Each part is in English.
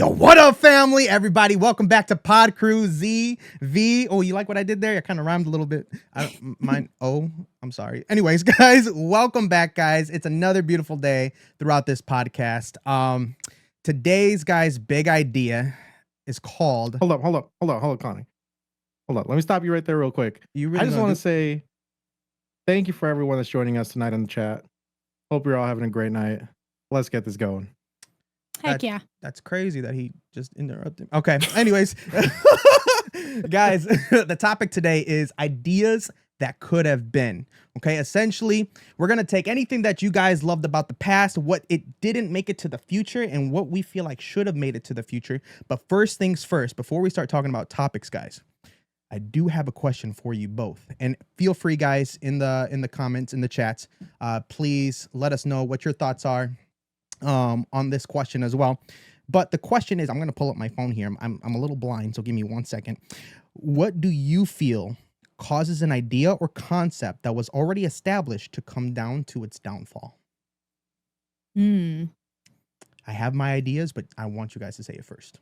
Yo, what up, family? Everybody, welcome back to Podkrew ZV. Oh, you like what I did there? I kind of rhymed a little bit. I'm sorry. Anyways, guys, welcome back, guys. It's another beautiful day throughout this podcast. Today's, guys, big idea is called... Hold up, Connie. Hold up. Let me stop you right there real quick. I just want to say thank you for everyone that's joining us tonight in the chat. Hope you're all having a great night. Let's get this going. Heck yeah. That's crazy that he just interrupted. Okay. Anyways, guys, the topic today is ideas that could have been. Okay. Essentially, we're going to take anything that you guys loved about the past, what it didn't make it to the future, and what we feel like should have made it to the future. But first things first, before we start talking about topics, guys, I do have a question for you both. And feel free, guys, in the comments, in the chats, please let us know what your thoughts are on this question as well. But the question is, I'm going to pull up my phone here. I'm a little blind, so give me 1 second. What do you feel causes an idea or concept that was already established to come down to its downfall? I have my ideas, but I want you guys to say it first.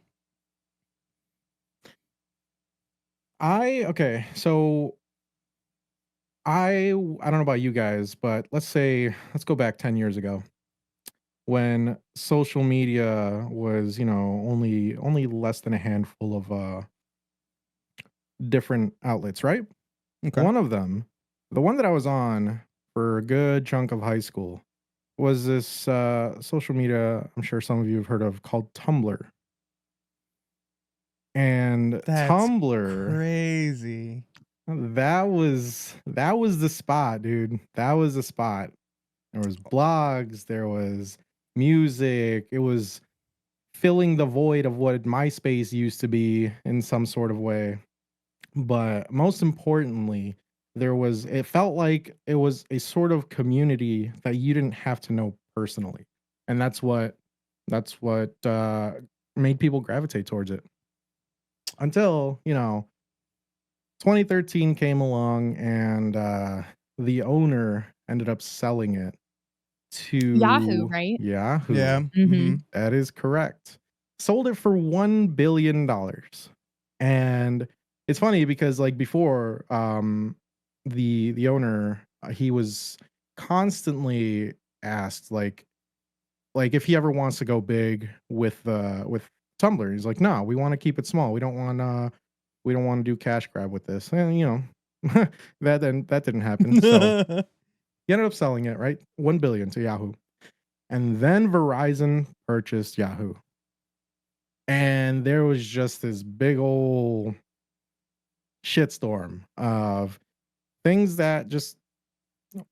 So I don't know about you guys, but let's go back 10 years ago when social media was, only less than a handful of different outlets, right? Okay. One of them, the one that I was on for a good chunk of high school, was this social media I'm sure some of you have heard of called Tumblr. And That's Tumblr, crazy. that was the spot, dude. That was the spot. There was blogs, there was music. It was filling the void of what MySpace used to be in some sort of way. But most importantly, it felt like it was a sort of community that you didn't have to know personally. And that's what made people gravitate towards it. Until, 2013 came along and the owner ended up selling it to Yahoo, right? Yahoo. Yeah. Mm-hmm. That is correct. Sold it for $1 billion. And it's funny because like before, the owner, he was constantly asked like if he ever wants to go big with Tumblr. He's like, no, we want to keep it small. We don't want to do cash grab with this. And that didn't happen. So he ended up selling it, right? $1 billion to Yahoo. And then Verizon purchased Yahoo. And there was just this big old shitstorm of things that just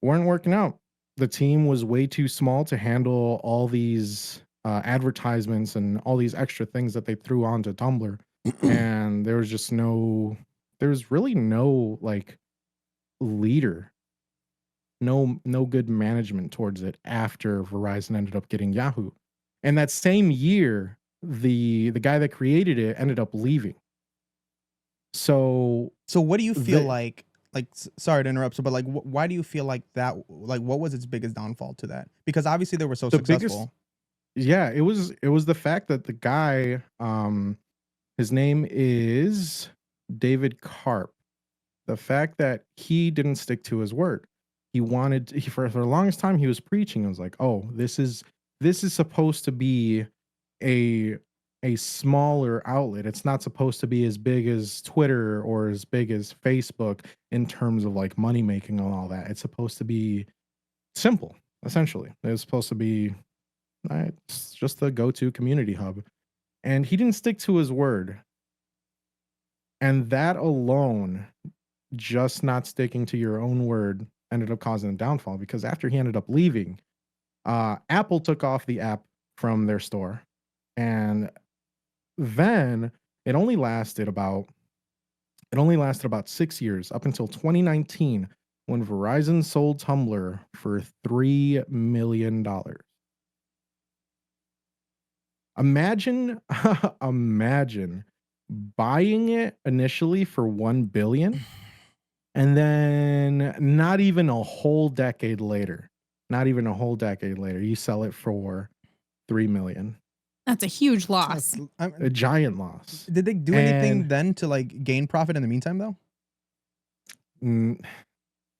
weren't working out. The team was way too small to handle all these advertisements and all these extra things that they threw onto Tumblr. And there was really no like leader, no good management towards it after Verizon ended up getting Yahoo. And that same year, the guy that created it ended up leaving. So what do you feel like sorry to interrupt, but like why do you feel like that, like what was its biggest downfall to that? Because obviously they were so successful. It was the fact that the guy, his name is David Karp. The fact that he didn't stick to his word. For the longest time he was preaching. It was like, oh, this is supposed to be a smaller outlet. It's not supposed to be as big as Twitter or as big as Facebook in terms of like money making and all that. It's supposed to be simple, essentially. It's supposed to be it's just the go-to community hub. And he didn't stick to his word. And that alone, just not sticking to your own word, ended up causing a downfall, because after he ended up leaving, Apple took off the app from their store. And then it only lasted about 6 years, up until 2019, when Verizon sold Tumblr for $3 million. Imagine buying it initially for $1 billion, and then not even a whole decade later, you sell it for $3 million. That's a huge loss. A giant loss. Did they do anything then to like gain profit in the meantime though?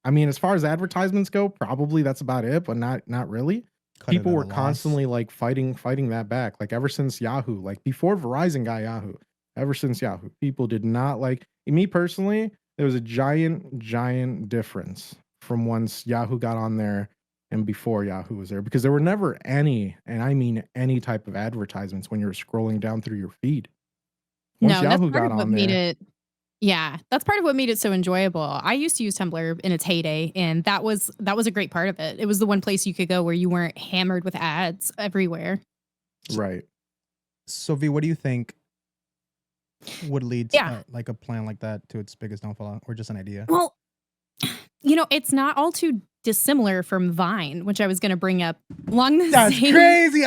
I mean, as far as advertisements go, probably that's about it, but not really. People were constantly like fighting that back. Like ever since Yahoo, like before Verizon got Yahoo, ever since Yahoo, people did not like me personally. There was a giant difference from once Yahoo got on there and before Yahoo was there, because there were never any, and I mean any type of advertisements when you're scrolling down through your feed. Once Yahoo got on there, yeah, that's part of what made it so enjoyable. I used to use Tumblr in its heyday, and that was a great part of it. It was the one place you could go where you weren't hammered with ads everywhere. Right. So V, what do you think would lead to, like a plan like that to its biggest downfall, or just an idea? Well, it's not all too dissimilar from Vine, which I was going to bring up along the That's same... crazy.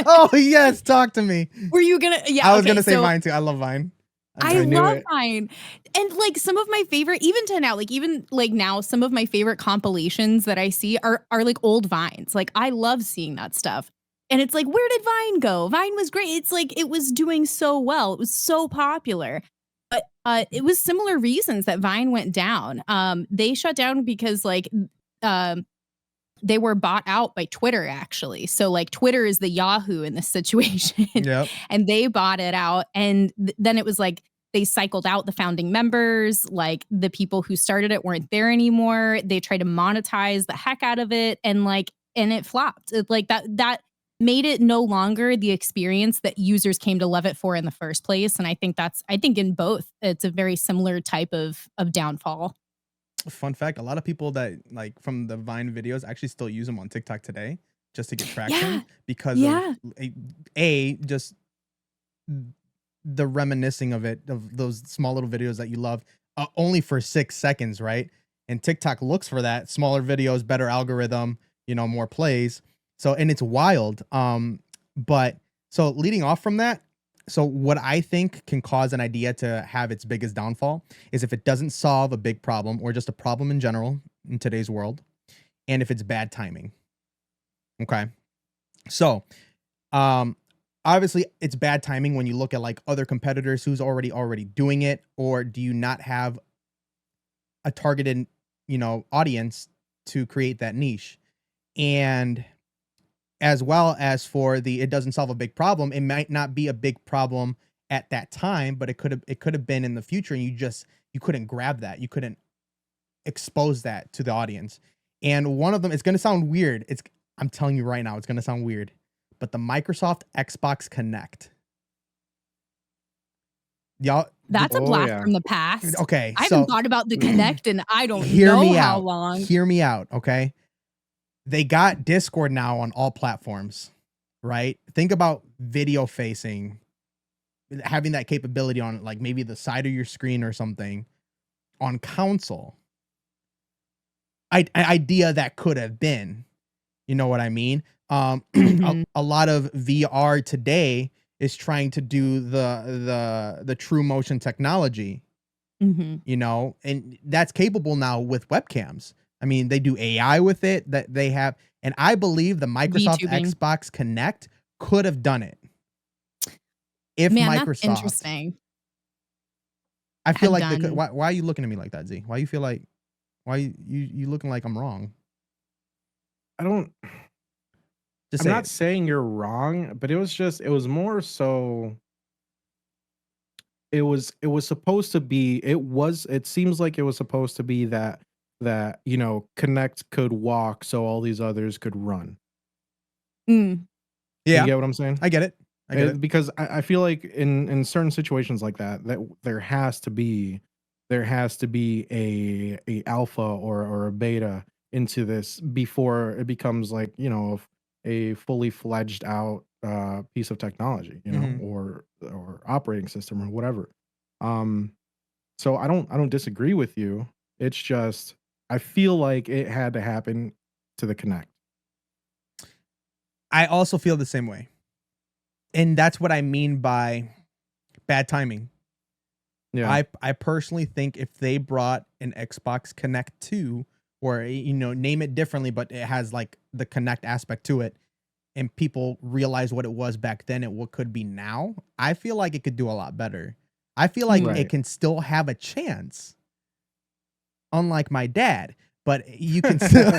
Oh yes, talk to me. Were you gonna? Yeah, I was gonna say Vine too. I love Vine. I love Vine. And like some of my favorite, even now, some of my favorite compilations that I see are like old Vines. Like I love seeing that stuff. And it's like, where did Vine go? Vine was great. It's like, it was doing so well. It was so popular. But it was similar reasons that Vine went down. They shut down because they were bought out by Twitter, actually. So like Twitter is the Yahoo in this situation. Yep. And they bought it out. And then it was like they cycled out the founding members. Like the people who started it weren't there anymore. They tried to monetize the heck out of it. And it flopped. That made it no longer the experience that users came to love it for in the first place. And I think in both, it's a very similar type of downfall. Fun fact, a lot of people that like from the Vine videos actually still use them on TikTok today just to get traction because of just the reminiscing of those small little videos that you love only for 6 seconds, right? And TikTok looks for that smaller videos, better algorithm, more plays. So, and it's wild. But so leading off from that, so what I think can cause an idea to have its biggest downfall is if it doesn't solve a big problem or just a problem in general in today's world, and if it's bad timing. Okay. So, obviously it's bad timing when you look at like other competitors who's already doing it, or do you not have a targeted, audience to create that niche? And as well as for it doesn't solve a big problem. It might not be a big problem at that time, but it could have been in the future, and you couldn't grab that. You couldn't expose that to the audience. And one of them, it's going to sound weird. I'm telling you right now, it's going to sound weird, but the Microsoft Xbox Connect. Y'all, that's a blast from the past. Okay. I haven't thought about the Connect and I don't know how long. Hear me out. Okay. They got Discord now on all platforms, right? Think about video facing, having that capability on like maybe the side of your screen or something on console. Idea that could have been, you know what I mean? A lot of VR today is trying to do the true motion technology, and that's capable now with webcams. I mean, they do AI with it that they have. And I believe the Microsoft Xbox Connect could have done it. If Microsoft. That's interesting. I feel like they could. Why are you looking at me like that, Z? Why you looking like I'm wrong? I'm not saying you're wrong, but it was more so. It seems like it was supposed to be that Connect could walk so all these others could run. Yeah. You get what I'm saying? I get it. Because I feel like in certain situations like that there has to be a alpha or a beta into this before it becomes like, a fully fledged out piece of technology, or operating system or whatever. So I don't disagree with you. It's just I feel like it had to happen to the Connect. I also feel the same way. And that's what I mean by bad timing. Yeah. I personally think if they brought an Xbox Connect 2 or name it differently, but it has like the Connect aspect to it, and people realize what it was back then and what could be now, I feel like it could do a lot better. I feel like Right. it can still have a chance, unlike my dad, but you can still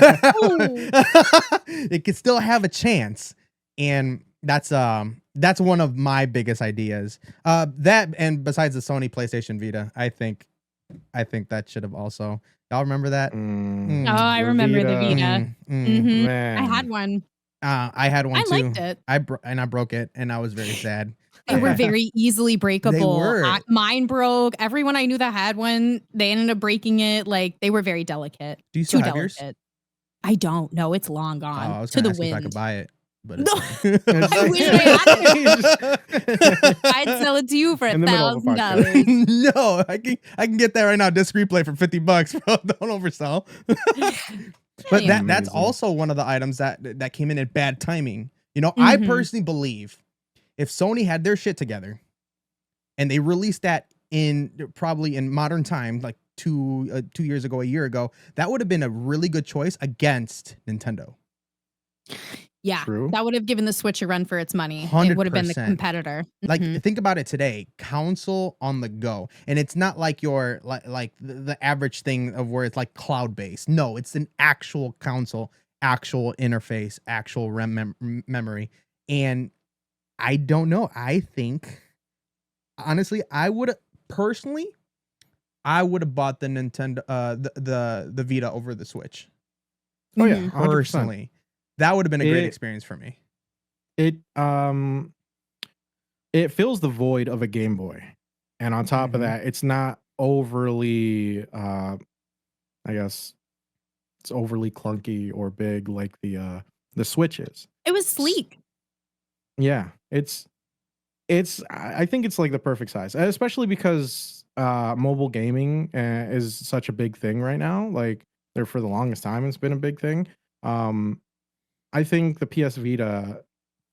it can still have a chance, and that's one of my biggest ideas. That, and besides the Sony PlayStation Vita, I think that should have also. Y'all remember that? Oh, I remember the Vita. Mm. I had one. I had one I too. liked it. I broke it, and I was very sad. They were very easily breakable. were. Mine broke. Everyone I knew that had one, they ended up breaking it. Like, they were very delicate. Do you still Too have yours? delicate. I don't know. It's long Oh, gone. I was To gonna the ask if I could wind. buy it, but No. it's I wish I had I'd sell it to you for In the middle of a $1,000. No, I can get that right now. Disc replay for $50, bro. Don't oversell. But Yeah. that's Amazing. also one of the items that came in at bad timing. You know, I personally believe if Sony had their shit together and they released that probably in modern time, like 2 years ago, a year ago, that would have been a really good choice against Nintendo. Yeah, True. that would have given the Switch a run for its money. It would have been the 100%. competitor. Like, Mhm. think about it today, console on the go, and it's not like your like the average thing of where it's like cloud based. No, it's an actual console, actual interface, actual memory. And I don't know. I think honestly, I would personally, I would have bought the Nintendo, the Vita over the Switch. Oh yeah, Mhm. 100%. Personally, that would have been a great It- experience for me. It fills the void of a Game Boy, and on top of Mhm. that, it's not overly I guess it's overly clunky or big like the Switch is. It was sleek. Yeah, it's I think it's like the perfect size, especially because mobile gaming is such a big thing right now. Like, there for the longest time, it's been a big thing. I think the PS Vita,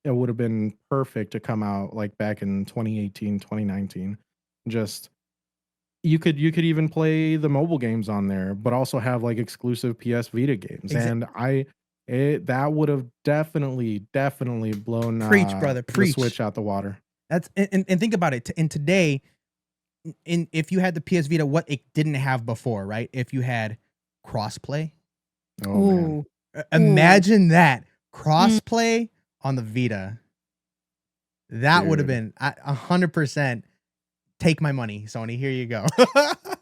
it would have been perfect to come out like back in 2018, 2019. Just you could even play the mobile games on there, but also have like exclusive PS Vita games. And that would have definitely blown Preach, brother, the preach. Switch out the water. That's and think about it. In today, if you had the PS Vita, what it didn't have before, right? If you had crossplay, Oh man. imagine that crossplay on the Vita. That would have Dude. been 100%. Take my money, Sony. Here you go.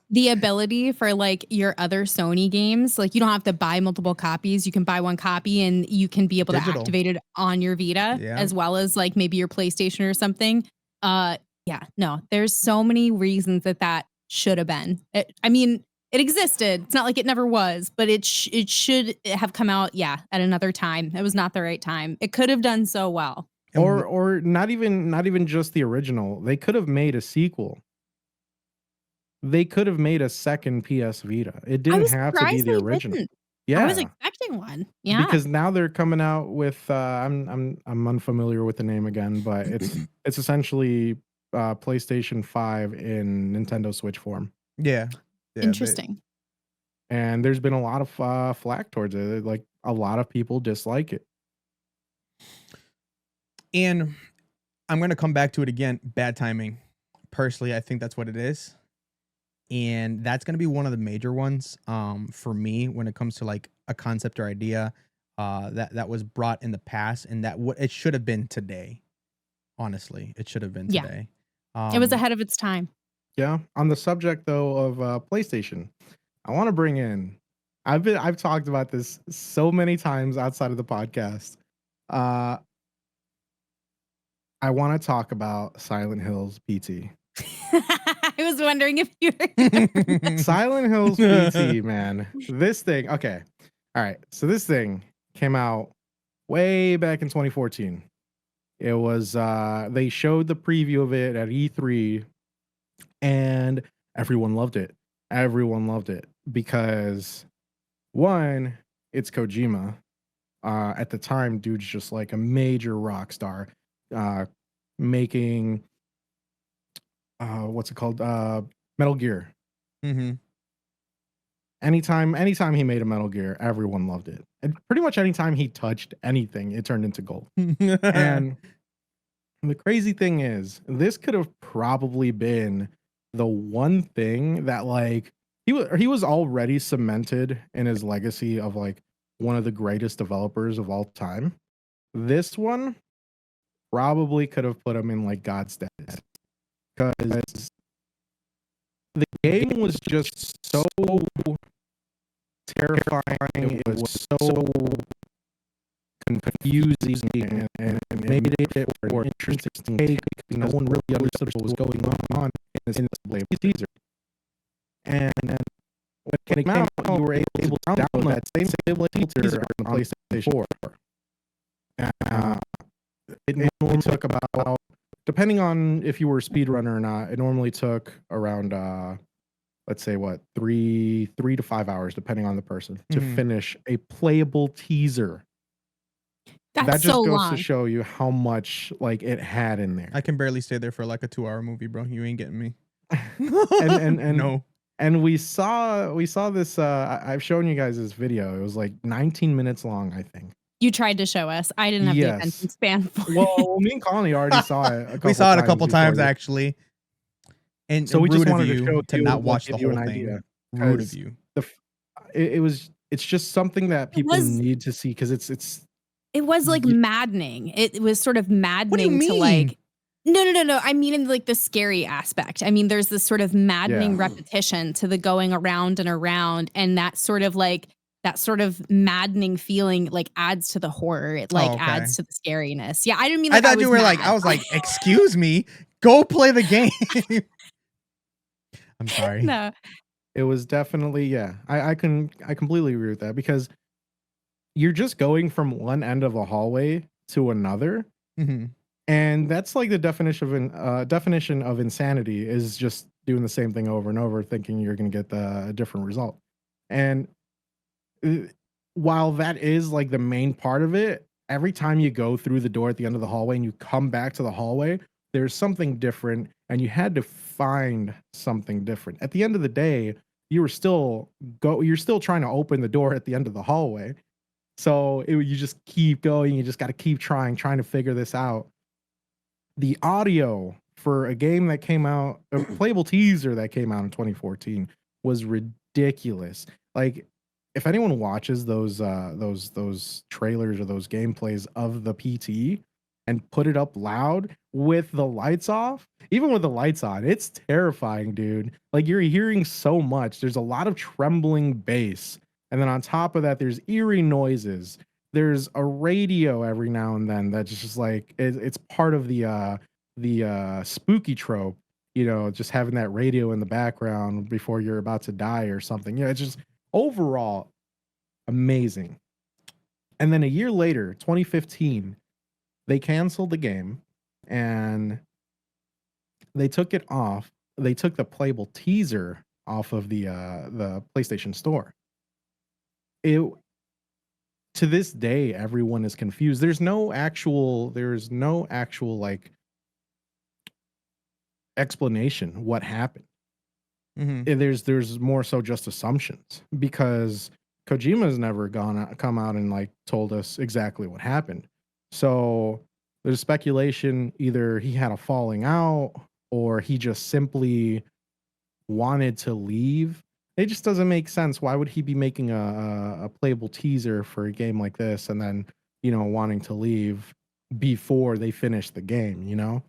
The ability for like your other Sony games, like you don't have to buy multiple copies. You can buy one copy and you can be able to Digital. activate it on your Vita Yeah. as well as like maybe your PlayStation or something. Yeah, no, there's so many reasons that should have been. I mean, it existed. It's not like it never was, but it should have come out, yeah, at another time. It was not the right time. It could have done so well. Or not even just the original. They could have made a sequel. They could have made a second PS Vita. It didn't have to be the original. Didn't. Yeah. I was expecting one. Yeah. Because now they're coming out with I'm unfamiliar with the name again, but it's essentially PlayStation 5 in Nintendo Switch form. Yeah. Interesting. And there's been a lot of flack towards it. Like, a lot of people dislike it. And I'm going to come back to it again. Bad timing. Personally, I think that's what it is. And that's going to be one of the major ones for me when it comes to like a concept or idea that was brought in the past, and that what it should have been today. Honestly, it should have been today. It was ahead of its time. Yeah. On the subject though of PlayStation, I want to bring in. I've talked about this so many times outside of the podcast. I want to talk about Silent Hills PT. I was wondering if you were Silent Hills PT, man. This thing, okay. All right. So this thing came out way back in 2014. It was they showed the preview of it at E3 and everyone loved it. Everyone loved it because one, it's Kojima. At the time, dude's just like a major rock star. Making what's it called? Metal Gear. Mm-hmm. Anytime he made a Metal Gear, everyone loved it. And pretty much anytime he touched anything, it turned into gold. And the crazy thing is, this could have probably been the one thing that like he was already cemented in his legacy of like one of the greatest developers of all time. This one probably could have put him in like God status, because the game was just so terrifying. It was so confusing and made it more interesting take because no one really understood what was going on in this playable teaser. And when it came out, you were able to download that same playable teaser on the PlayStation 4. It normally took about, depending on if you were a speedrunner or not, it normally took around let's say what, 3 to 5 hours, depending on the person, to finish a playable teaser. That's that just so goes long. to show you how much like it had in there. I can barely stay there for like a 2-hour movie, bro. You ain't getting me. and no. And we saw this. I've shown you guys this video. It was like 19 minutes long, I think. You tried to show us. I didn't have the attention span for it. Well, me and Colony already saw it. We saw it a couple times actually. And so we just wanted to show to not watch the whole thing. Rude of you. It's just something that people need to see because it was like maddening. It was sort of maddening. What do you mean? To like. No. I mean, in like the scary aspect. I mean, there's this sort of maddening repetition to the going around and around, and that sort of maddening feeling like adds to the horror. It like adds to the scariness. Yeah, I didn't mean. Like, I thought you were like. I was like, excuse me, go play the game. I'm sorry. No, it was definitely I completely agree with that because you're just going from one end of a hallway to another. Mm-hmm. And that's like the definition of insanity is just doing the same thing over and over, thinking you're going to get a different result. And while that is like the main part of it, every time you go through the door at the end of the hallway and you come back to the hallway, there's something different, and you had to find something different. At the end of the day, you're still trying to open the door at the end of the hallway. So you just keep going. You just got to keep trying to figure this out. The audio for a game that came out, a playable teaser that came out in 2014, was ridiculous. Like, if anyone watches those trailers or those gameplays of the PT and put it up loud with the lights off, even with the lights on, it's terrifying, dude. Like, you're hearing so much. There's a lot of trembling bass, and then on top of that, there's eerie noises. There's a radio every now and then that's just like it's part of the spooky trope, just having that radio in the background before you're about to die or something. It's just overall amazing. And then a year later, 2015, they canceled the game and they took it off. They took the playable teaser off of the PlayStation Store. To this day, everyone is confused. There's no actual like explanation what happened. Mm-hmm. There's more so just assumptions because Kojima's never come out and like told us exactly what happened. So there's speculation either he had a falling out or he just simply wanted to leave. It just doesn't make sense. Why would he be making a playable teaser for a game like this and then, wanting to leave before they finish the game,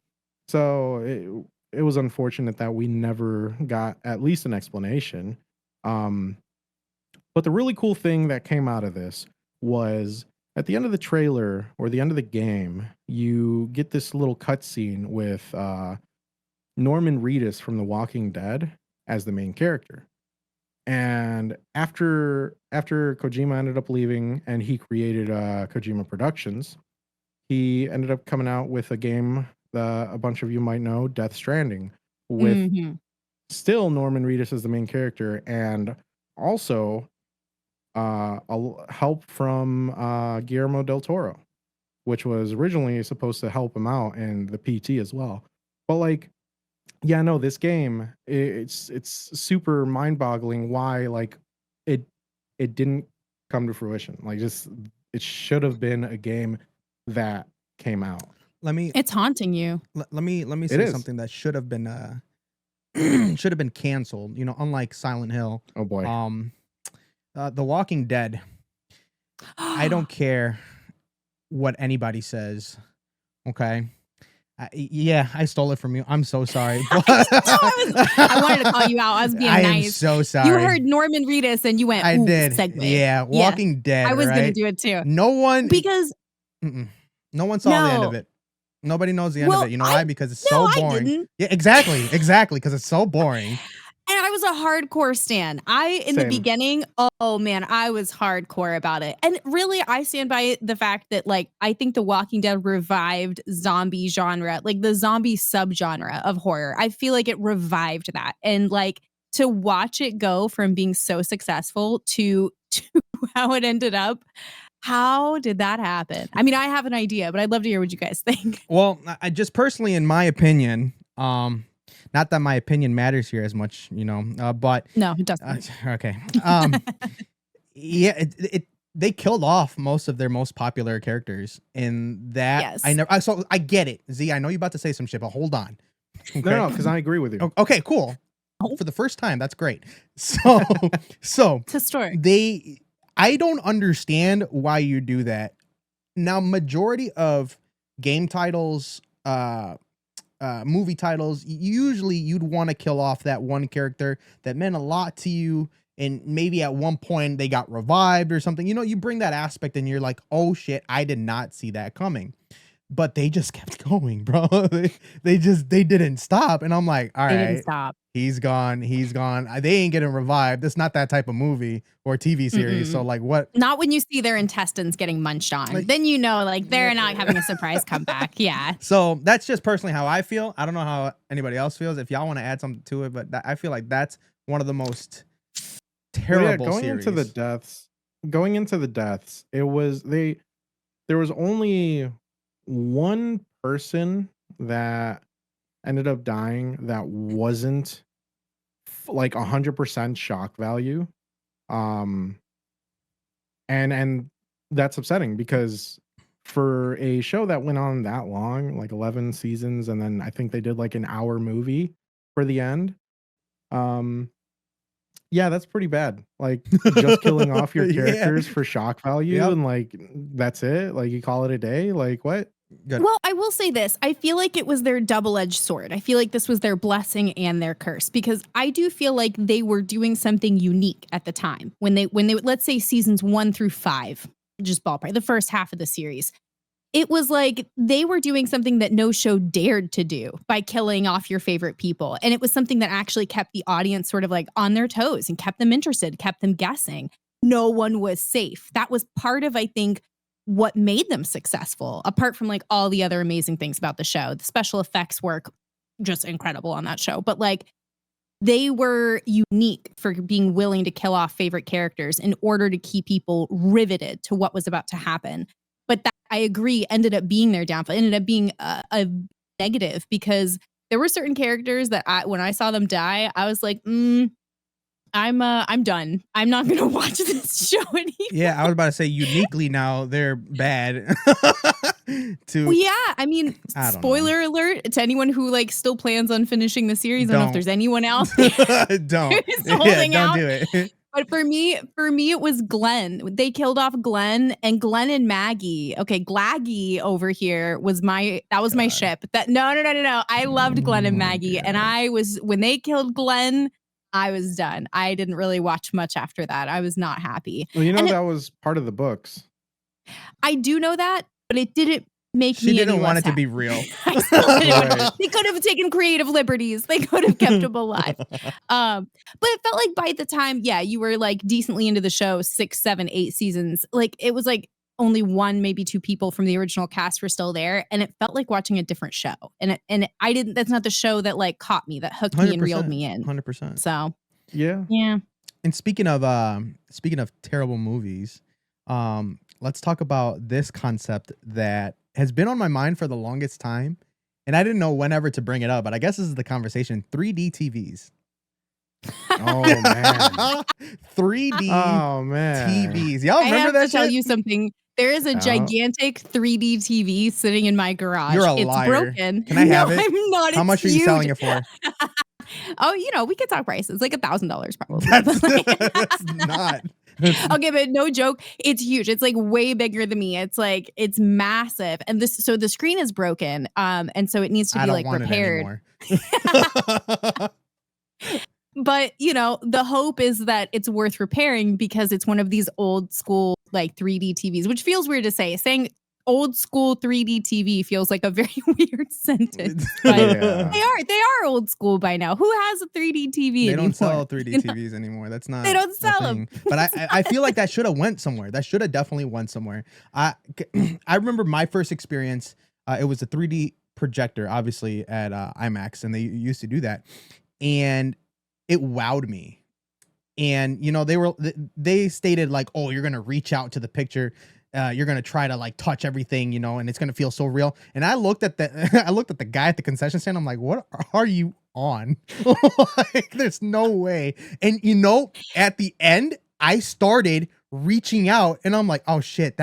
So it was unfortunate that we never got at least an explanation. But the really cool thing that came out of this was at the end of the trailer or the end of the game, you get this little cutscene with Norman Reedus from The Walking Dead as the main character. And after Kojima ended up leaving and he created Kojima Productions, he ended up coming out with a game that a bunch of you might know, Death Stranding, with still Norman Reedus as the main character and also help from Guillermo del Toro, which was originally supposed to help him out in the PT as well. But like, this game, it's super mind-boggling why like it didn't come to fruition. Like, just it should have been a game that came out. It's haunting you. Let me It say is. something that should have been canceled. Unlike Silent Hill. Oh boy. The Walking Dead. I don't care what anybody says. Okay. Yeah, I stole it from you. I'm so sorry. I wanted to call you out. I was being I nice. am so sorry. You heard Norman Reedus and you went, I did. Segue. Yeah, Walking Dead. I was right? going to do it too. No one. Because no one saw the end of it. Nobody knows the end of it. You know why? Because it's so boring. I didn't. Yeah, exactly. Because it's so boring. And I was a hardcore stan. In the beginning, oh man, I was hardcore about it. And really, I stand by the fact that, like, I think The Walking Dead revived zombie genre, like the zombie subgenre of horror. I feel like it revived that. And like, to watch it go from being so successful to how it ended up, how did that happen? I mean, I have an idea, but I'd love to hear what you guys think. Well, I just personally, in my opinion, not that my opinion matters here as much, but no, it doesn't. Okay. Yeah, they killed off most of their most popular characters in that. Yes. I get it. Z, I know you're about to say some shit, but hold on. Okay? No, because I agree with you. Okay, cool. For the first time, that's great. So It's historic. I don't understand why you do that. Now, majority of game titles, movie titles, usually you'd want to kill off that one character that meant a lot to you, and maybe at one point they got revived or something. You bring that aspect and you're like, oh shit, I did not see that coming. But they just kept going, bro. they didn't stop. And I'm like, all right, they didn't stop. He's gone. They ain't getting revived. It's not that type of movie or TV series. So like, what? Not when you see their intestines getting munched on. Like, then they're not having a surprise comeback. Yeah. So that's just personally how I feel. I don't know how anybody else feels. If y'all want to add something to it, but I feel like that's one of the most terrible going series. into the deaths, there was only one person that ended up dying that wasn't like 100% shock value. And that's upsetting because for a show that went on that long, like 11 seasons, and then I think they did like an hour movie for the end. Yeah, that's pretty bad. Like, just killing off your characters for shock value, and like that's it. Like, you call it a day. Like, what? Good. Well, I will say this. I feel like it was their double-edged sword. I feel like this was their blessing and their curse, because I do feel like they were doing something unique at the time when they let's say seasons 1 through 5, just ballpark, the first half of the series. It was like they were doing something that no show dared to do by killing off your favorite people. And it was something that actually kept the audience sort of like on their toes and kept them interested, kept them guessing. No one was safe. That was part of, I think, what made them successful, apart from like all the other amazing things about the show. The special effects work just incredible on that show. But like, they were unique for being willing to kill off favorite characters in order to keep people riveted to what was about to happen. But that, I agree, ended up being their downfall, ended up being a negative, because there were certain characters that when I saw them die, I was like, I'm done. I'm not going to watch this show anymore. Yeah, I was about to say, uniquely now they're bad. Well, yeah, I mean, spoiler alert to anyone who like still plans on finishing the series. I don't know if there's anyone else don't do it. But for me, it was Glenn. They killed off Glenn and Maggie. Okay, Glaggy over here was my ship. No. I loved Glenn and Maggie, and when they killed Glenn, I was done. I didn't really watch much after that. I was not happy. Well, that was part of the books. I do know that, but it didn't make me. She didn't want it to happy. be real. Right. They could have taken creative liberties. They could have kept him alive. But it felt like by the time, you were like decently into the show, 6, 7, 8 seasons. Like, it was like only 1, maybe 2 people from the original cast were still there, and it felt like watching a different show. And I didn't. That's not the show that like caught me, that hooked me and reeled me in. 100%. So yeah. And speaking of terrible movies, let's talk about this concept that has been on my mind for the longest time, and I didn't know whenever to bring it up, but I guess this is the conversation. 3D TVs. Oh man. 3D Oh man. TVs. Y'all I remember have that to tell shit? you something. There is a Yeah. gigantic 3D TV sitting in my garage. You're a It's liar. broken. Can I have No, it? I'm not. How It's much are you huge. selling it for? Oh, we could talk prices. Like $1,000 probably. That's not. Okay, but no joke, it's huge. It's like way bigger than me. It's massive. And so the screen is broken. And so it needs to I be don't like want repaired. it anymore. But the hope is that it's worth repairing because it's one of these old school like 3D TVs, which feels weird to say. Saying old school 3D TV feels like a very weird sentence. But Yeah. they are old school by now. Who has a 3D TV They anymore? don't sell 3D TVs anymore. That's not. They don't a sell 'em. thing. But I feel like that should have went somewhere. That should have definitely went somewhere. I remember my first experience. It was a 3D projector, obviously at IMAX, and they used to do that, and it wowed me. And they stated like, oh, you're gonna reach out to the picture. You're gonna try to like touch everything, and it's gonna feel so real. And I looked at the guy at the concession stand. I'm like, what are you on? Like, there's no way. And at the end, I started reaching out, and I'm like, oh shit,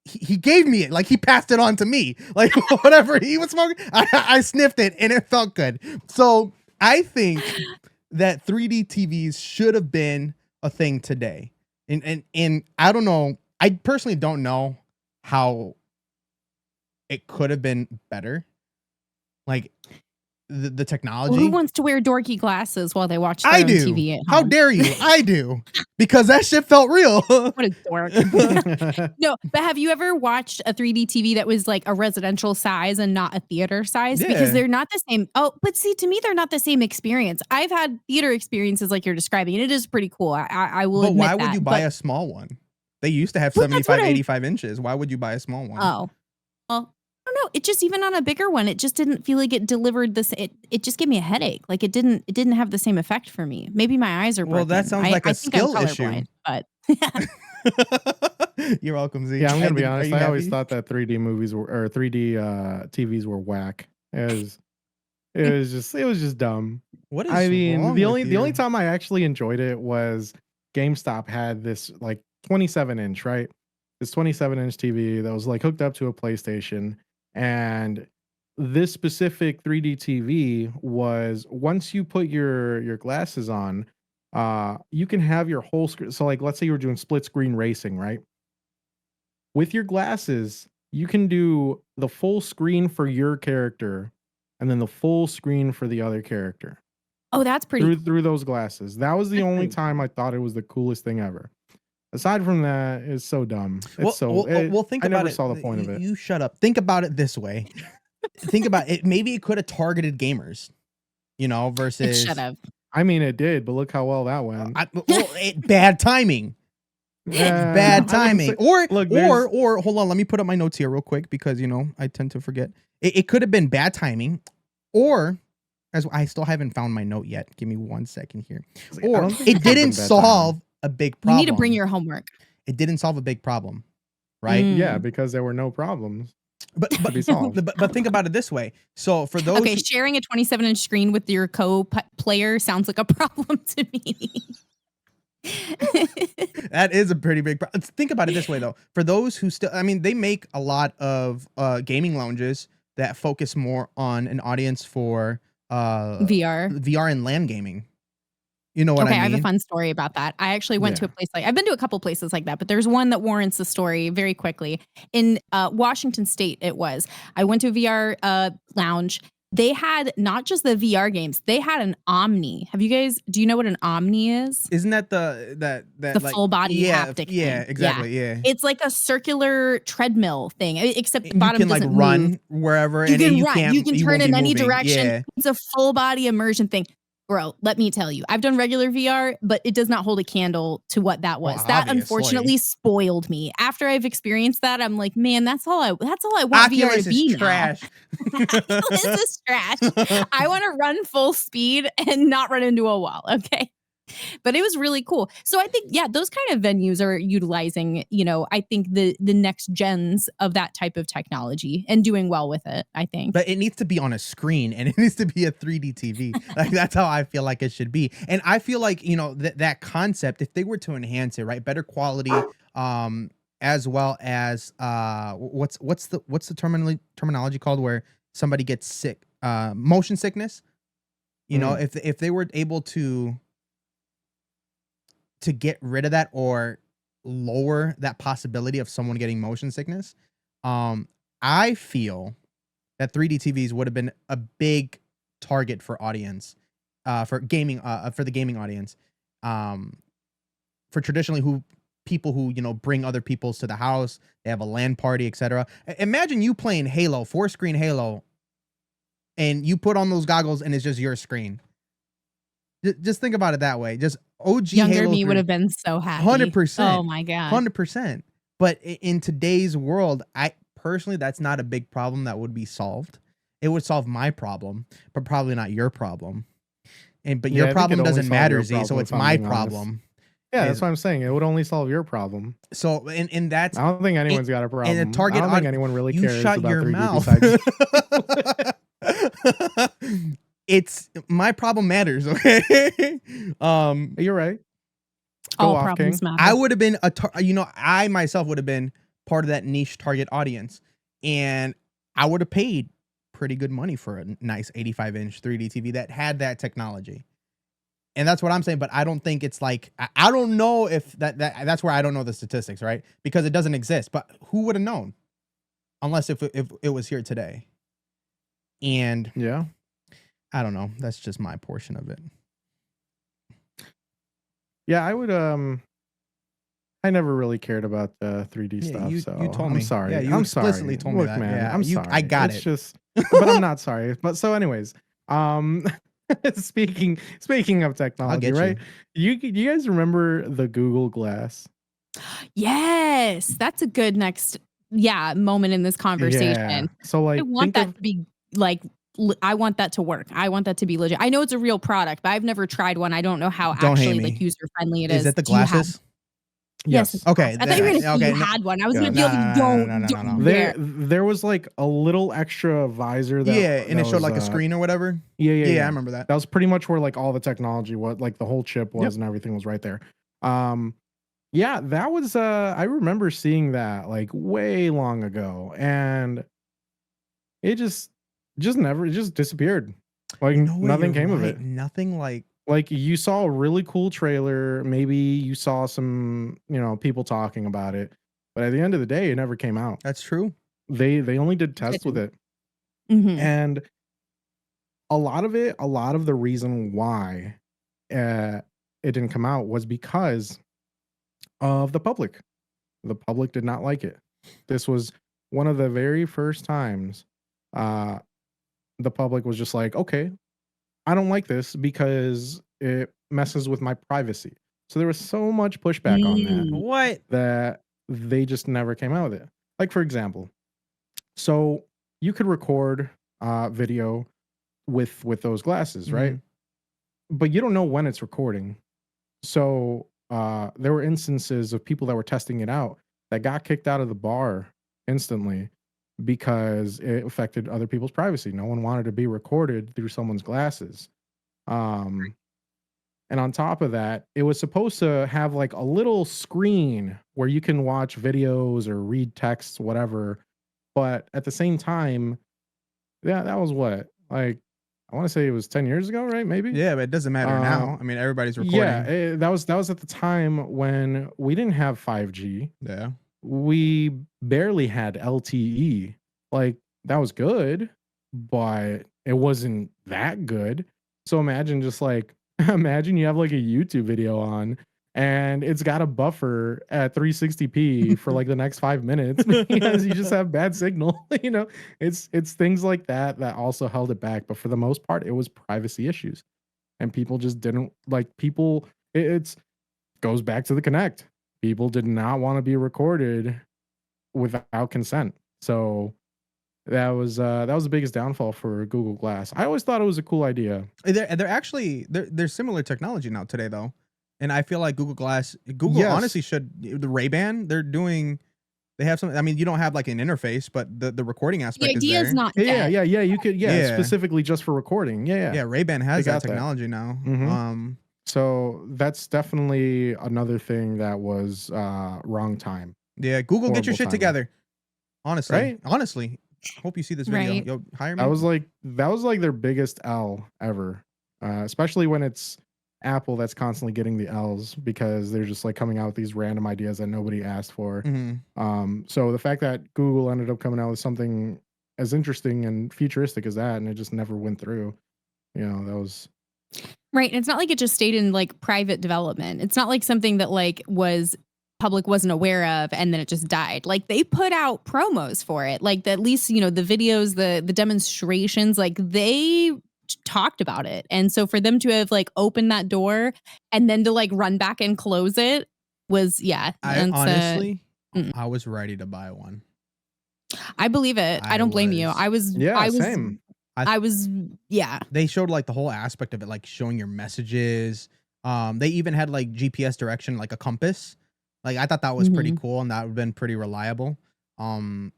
he gave me it, like he passed it on to me, like whatever he was smoking. I sniffed it, and it felt good. So I think that 3D TVs should have been a thing today. And I don't know. I personally don't know how it could have been better. Like the technology. Well, who wants to wear dorky glasses while they watch their I own do. TV at home? How dare you? I do. Because that shit felt real. What a dork. No, but have you ever watched a 3D TV that was like a residential size and not a theater size? Yeah. Because they're not the same. Oh, but see, to me, they're not the same experience. I've had theater experiences like you're describing, and it is pretty cool. I will But admit why would that, you buy but- a small one? They used to have Well, that's 75, what 85 inches. Why would you buy a small one? Oh, well, I don't know. It just, even on a bigger one, it just didn't feel like it delivered this. It just gave me a headache. Like it didn't have the same effect for me. Maybe my eyes are broken. Well, that sounds like a I think I'm skill issue. colorblind, But You're welcome, Z. Yeah, I'm gonna be Are honest. you I always happy? thought that 3D movies were or 3D TVs were whack. It was just dumb. What is I mean, wrong the with only you? time I actually enjoyed it was GameStop had this like 27-inch, right? This 27-inch TV that was like hooked up to a PlayStation, and this specific 3D TV was, once you put your glasses on, you can have your whole screen. So like, let's say you were doing split screen racing, right? With your glasses, you can do the full screen for your character and then the full screen for the other character oh, that's pretty. through those glasses. That was the That's only pretty time I thought it was the coolest thing ever. Aside from that, it's so dumb. It's Well, so think I about never it. saw the point of it. You shut up. Think about it this way. Think about it. Maybe it could have targeted gamers, It versus. should have. I mean, it did, but look how well that went. Bad timing. It's bad timing. Or look, hold on, let me put up my notes here real quick because I tend to forget. It could have been bad timing, or as I still haven't found my note yet. Give me 1 second here. Or it didn't solve a big problem. You need to bring your homework. It didn't solve a big problem, right? Yeah, because there were no problems. But be solved. but think about it this way. So for those, Okay, sharing a 27-inch screen with your co-player sounds like a problem to me. that is a pretty big problem. Think about it this way though. For those who still, they make a lot of gaming lounges that focus more on an audience for VR and LAN gaming. You know what I mean? I have a fun story about that. I actually went to a place I've been to a couple places like that, but there's one that warrants the story very quickly. In Washington State, I went to a VR lounge. They had not just the VR games, they had an Omni. Do you know what an Omni is? Isn't that the like, full body haptic thing? Yeah, exactly. Yeah. It's like a circular treadmill thing, except the You bottom can like doesn't run move. wherever, You and can you run. can't. You can turn won't in be any moving. direction. Yeah. It's a full body immersion thing. Bro, let me tell you, I've done regular VR, but it does not hold a candle to what that was. Well, that obviously. unfortunately spoiled me. After I've experienced that, I'm like, man, that's all I want Oculus VR to be is trash. now. Oculus is trash. I want to run full speed and not run into a wall. Okay. But it was really cool. So I think, yeah, those kind of venues are utilizing, I think the next gens of that type of technology and doing well with it, I think. But it needs to be on a screen and it needs to be a 3D TV. Like that's how I feel like it should be. And I feel like, that concept, if they were to enhance it, right, better quality, as well as what's the terminology called where somebody gets sick, motion sickness. If they were able to get rid of that or lower that possibility of someone getting motion sickness, I feel that 3D TVs would have been a big target for audience, for gaming, for the gaming audience, for traditionally people who bring other peoples to the house, they have a LAN party, etc. Imagine you playing Halo, 4-screen Halo, and you put on those goggles and it's just your screen. Just think about it that way. Just OG Younger Halo me 3. would have been so happy. 100%. Oh my God. 100%. But in today's world, personally, that's not a big problem that would be solved. It would solve my problem, but probably not your problem. But your problem doesn't matter, Z, so it's my problem. Yeah, that's what I'm saying. It would only solve your problem. So, and that's... I don't think anyone's got a problem. And the target I don't think anyone really cares shut about your 3D mouth. besides... It's my problem matters, okay? You're right. All problems matter. I would have been I myself would have been part of that niche target audience, and I would have paid pretty good money for a nice 85-inch 3D TV that had that technology. And that's what I'm saying, but I don't think it's like, I don't know if that's where I don't know the statistics, right? Because it doesn't exist, but who would have known? Unless if it was here today. And yeah, I don't know. That's just my portion of it. Yeah, I would. I never really cared about the 3D stuff. You told me. I'm sorry. Yeah, you I'm explicitly sorry. told me Look, that. man, Yeah, I'm sorry. I got it's it. Just, but I'm not sorry. But so, anyways, speaking of technology, right? You guys remember the Google Glass? Yes, that's a good next moment in this conversation. Yeah. So like, I want that to be like, I want that to work. I want that to be legit. I know it's a real product, but I've never tried one. I don't know how actually like user friendly it is. Is it the glasses? Yes. Okay. I thought you were gonna say you had one. I was gonna be like, don't. There was like a little extra visor that and it showed like a screen or whatever. Yeah, I remember that. That was pretty much where like all the technology was, like the whole chip was, and everything was right there. Yeah, that was I remember seeing that like way long ago, and it just disappeared. Like nothing came of it. Nothing like you saw a really cool trailer, maybe you saw some, people talking about it, but at the end of the day, it never came out. That's true. They only did tests with it. Mm-hmm. And a lot of the reason why it didn't come out was because of the public. The public did not like it. This was one of the very first times the public was just like, okay, I don't like this because it messes with my privacy. So there was so much pushback on that. That they just never came out with it. Like, for example, so you could record video with those glasses, right? But you don't know when it's recording. So there were instances of people that were testing it out that got kicked out of the bar instantly because it affected other people's privacy. No one wanted to be recorded through someone's glasses. And on top of that, it was supposed to have like a little screen where you can watch videos or read texts, whatever. But at the same time, that was what? Like, I want to say it was 10 years ago, right? Maybe. Yeah, but it doesn't matter now. I mean, everybody's recording. Yeah, that was at the time when we didn't have 5G. Yeah. We barely had LTE. Like, that was good, but it wasn't that good. So imagine you have like a YouTube video on and it's got a buffer at 360p for like the next 5 minutes because you just have bad signal. It's things like that also held it back. But for the most part, it was privacy issues, and people just didn't like people. It goes back to the Connect. People did not want to be recorded without consent. So that was the biggest downfall for Google Glass. I always thought it was a cool idea. They're actually there's similar technology now today though. And I feel like Google honestly should, the Ray-Ban, they have something. I mean, you don't have like an interface, but the recording The aspect is idea there. is not Yeah, dead. you could, Yeah. specifically just for recording. Yeah. Ray-Ban has They that got that. technology now. Mhm. So that's definitely another thing that was wrong time. Yeah, Google, get your Horrible shit timing. together. Honestly, Right? honestly, hope you see this video. Right. Yo, hire me. That was like their biggest L ever, especially when it's Apple that's constantly getting the L's because they're just like coming out with these random ideas that nobody asked for. Mhm. So the fact that Google ended up coming out with something as interesting and futuristic as that, and it just never went through, that was Right. And it's not like it just stayed in like private development. It's not like something that like public wasn't aware of and then it just died. Like they put out promos for it. Like at least, the videos, the demonstrations, like they talked about it. And so for them to have like opened that door and then to like run back and close it was, Honestly, I was ready to buy one. I believe it. I don't blame you. same. They showed like the whole aspect of it, like showing your messages. They even had like GPS direction, like a compass. Like I thought that was pretty cool, and that would have been pretty reliable. I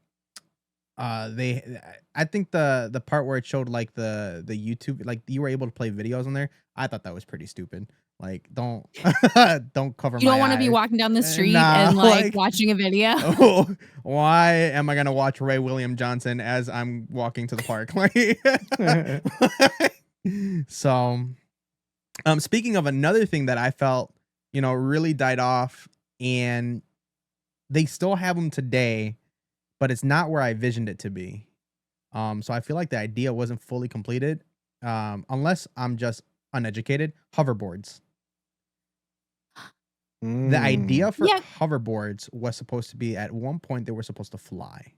think the part where it showed like the YouTube, like you were able to play videos on there. I thought that was pretty stupid. Like don't cover. You don't want to be walking down the street and like watching a video. Oh, why am I gonna watch Ray William Johnson as I'm walking to the park? So, speaking of another thing that I felt, really died off, and they still have them today, but it's not where I visioned it to be. So I feel like the idea wasn't fully completed, unless I'm just uneducated. Hoverboards. The idea for hoverboards was supposed to be, at one point they were supposed to fly.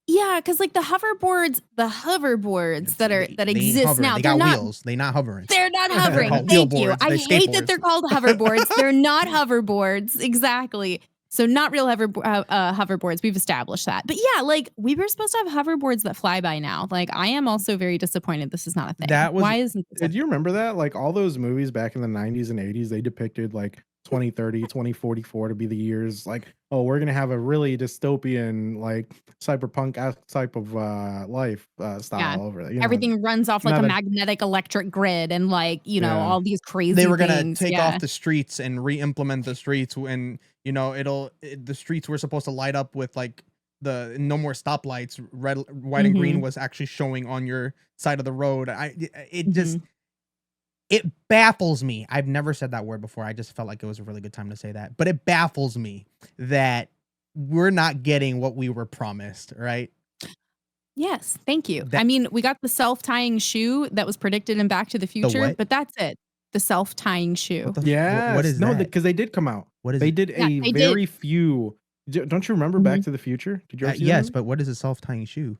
Yeah, because like the hoverboards that exist now, they they're got not wheels. They're not hovering. They're not hovering. They're Thank you. wheelboards. I They're hate that skateboards. they're called hoverboards. They're not hoverboards. Exactly. So not real hoverboards. We've established that. But yeah, like we were supposed to have hoverboards that fly by now. Like I am also very disappointed this is not a thing. Why isn't this? Did you remember that? Like all those movies back in the 90s and 80s, they depicted like 2030, 2044 to be the years like, oh, we're going to have a really dystopian, like cyberpunk type of life style over there. Everything runs off like a magnetic electric grid and like, all these crazy They were going things. to take off the streets and re-implement the streets when, the streets were supposed to light up with like the no more stoplights. Red, white, and green was actually showing on your side of the road. It baffles me. I've never said that word before. I just felt like it was a really good time to say that. But it baffles me that we're not getting what we were promised, right? Yes, thank you. I mean, we got the self-tying shoe that was predicted in Back to the Future, but that's it. The self-tying shoe. What is that? No, because they did come out. What is they it? did a very few. Don't you remember Back to the Future? Did you ever see yes, that? but what is a self-tying shoe?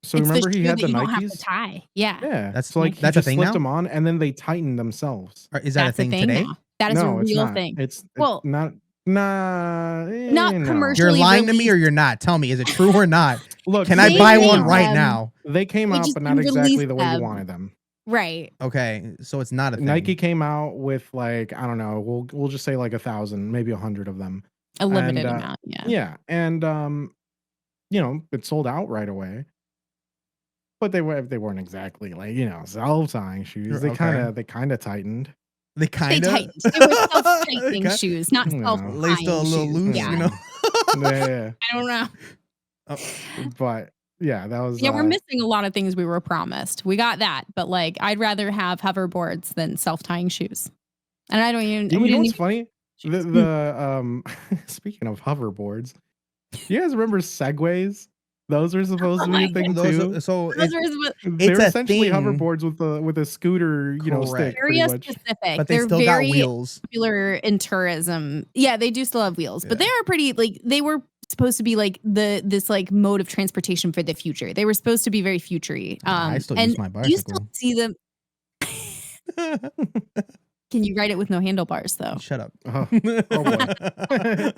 So it's remember he had the you Nikes? don't have to tie. Yeah. Yeah. That's so like that's he a just thing slipped now? them on and then they tightened themselves. Or is that That's a thing today? now. That is a real thing. It's well, not commercially. You're lying to me or you're not. Tell me, is it true or not? Look, can I buy one right now? They came out, but not exactly the way you wanted them. Right. Okay, so it's not a thing. Nike came out with like, I don't know, we'll just say like 1,000, maybe 100 of them. A limited amount, yeah. Yeah, and it sold out right away. But they weren't exactly like, self-tying shoes. They kind of tightened. They tightened. They were self-tightening shoes, not self-tying laced a little loose, yeah. I don't know. But yeah, that was. Yeah, we're missing a lot of things we were promised. We got that, but like, I'd rather have hoverboards than self-tying shoes. And I don't even. You know what's funny? The speaking of hoverboards, you guys remember Segways? Those are supposed to be a thing too. So they're essentially hoverboards with a scooter, stick. Area specific, but they still got wheels. Popular in tourism. Yeah, they do still have wheels, but they are pretty like they were supposed to be like this like mode of transportation for the future. They were supposed to be very futury. I still use my bicycle. You still see them. Can you ride it with no handlebars though? Shut up. Oh boy.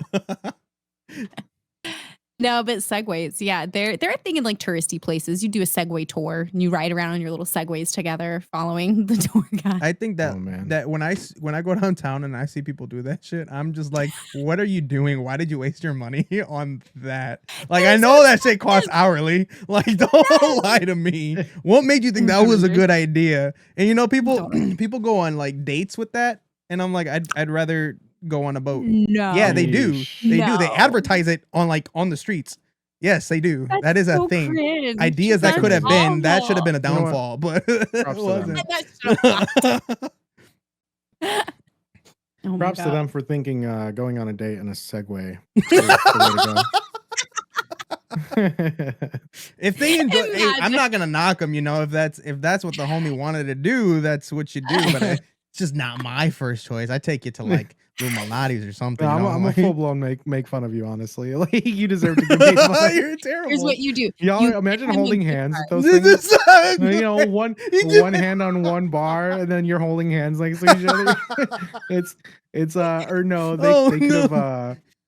No, but segways, yeah, they're a thing in like touristy places. You do a Segway tour and you ride around on your little Segways together, following the tour guide. I think that Oh, man. that when I go downtown and I see people do that shit, I'm just like, what are you doing? Why did you waste your money on that? Like, I know that shit costs hourly. Like, don't lie to me. What made you think that was a good idea? And you know, people people go on like dates with that, and I'm like, I'd rather go on a boat. No. Yeah, they do. Yeesh. They do. They No. advertise it on like on the streets. Yes, they do. That's that is a so thing. cringe. Ideas that That's could have been. That should have been a You know what? downfall, but it Props to them. wasn't. Oh my Props to God. them for thinking going on a date in a Segway. is the way to go. If they enjoy, hey, I'm Imagine. not gonna knock them. You know, if that's what the homie wanted to do, that's what you do. But it's just not my first choice. I take you to like Lou Malnati's or something. No, you know, I'm a like- full blown make fun of you, honestly. Like, you deserve to get paid money. You're terrible. Here's what you do. Y'all You imagine hand me holding gift hands cards. with those This things. is- You know, one hand on one bar, and then you're holding hands next to each other. it's or no,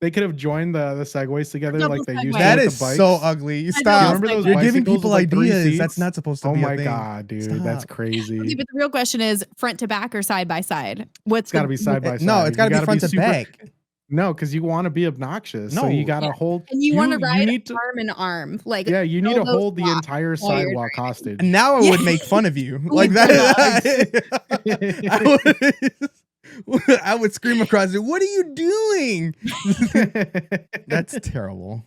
they could have joined the Segways together Double like they used to Segway. that with is the bikes. so ugly. I Stop. know. Remember those You're giving bicycles people with, like, 3 ideas. seats? That's not supposed to Oh be a my thing. god, dude, that's Stop. Okay, crazy. but the real question is front to back or side by side? What's It's got to be side by side. No, it's got to You be front to super- back. No, because you want to be obnoxious. So No. you got to hold. And you want to ride need to, arm in arm, like yeah, you need to elbows hold the locked entire while you're sidewalk hostage. And now I Yeah. would make fun of you. Like With that. I would scream across it. What are you doing? That's terrible.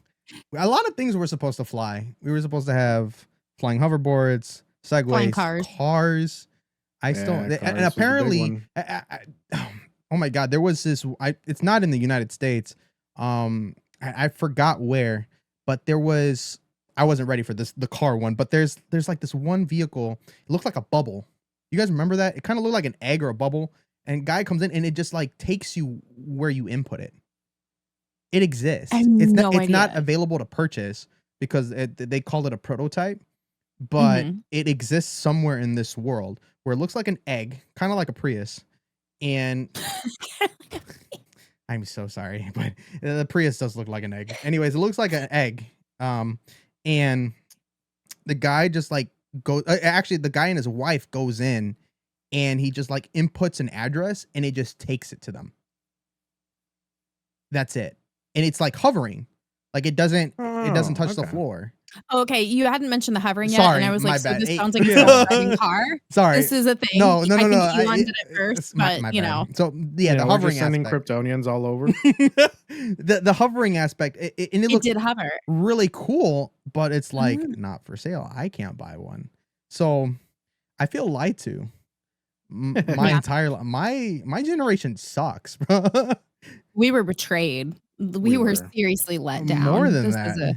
A lot of things were supposed to fly. We were supposed to have flying hoverboards, segways, cars. I still, Yeah, and cars was the big apparently, one. oh my god, there was this. It's not in the United States. I forgot where, but there was. I wasn't ready for the car one, but there's like this one vehicle. It looked like a bubble. You guys remember that? It kind of looked like an egg or a bubble. And guy comes in and it just like takes you where you input it. It exists. I have It's no not idea. available to purchase because they call it a prototype, but it exists somewhere in this world where it looks like an egg, kind of like a Prius. And I'm so sorry, but the Prius does look like an egg. Anyways, it looks like an egg. And the guy just like goes. Actually, the guy and his wife goes in. And he just like inputs an address and it just takes it to them. That's it. And it's like hovering. Like it doesn't touch the floor. Okay, you hadn't mentioned the hovering yet, Sorry, and I was my like, so bad. this Hey, sounds like a yeah. self-driving car. Sorry. This is a thing. No. I think I- Elon did it first, my but you bad. know. So yeah, the we're hovering just sending aspect. Kryptonians all over. the hovering aspect, and it It looks did hover. really cool, but it's like not for sale. I can't buy one. So I feel lied to. My Yeah. entire my generation sucks, bro. We were betrayed. We were seriously let down. More than This that. was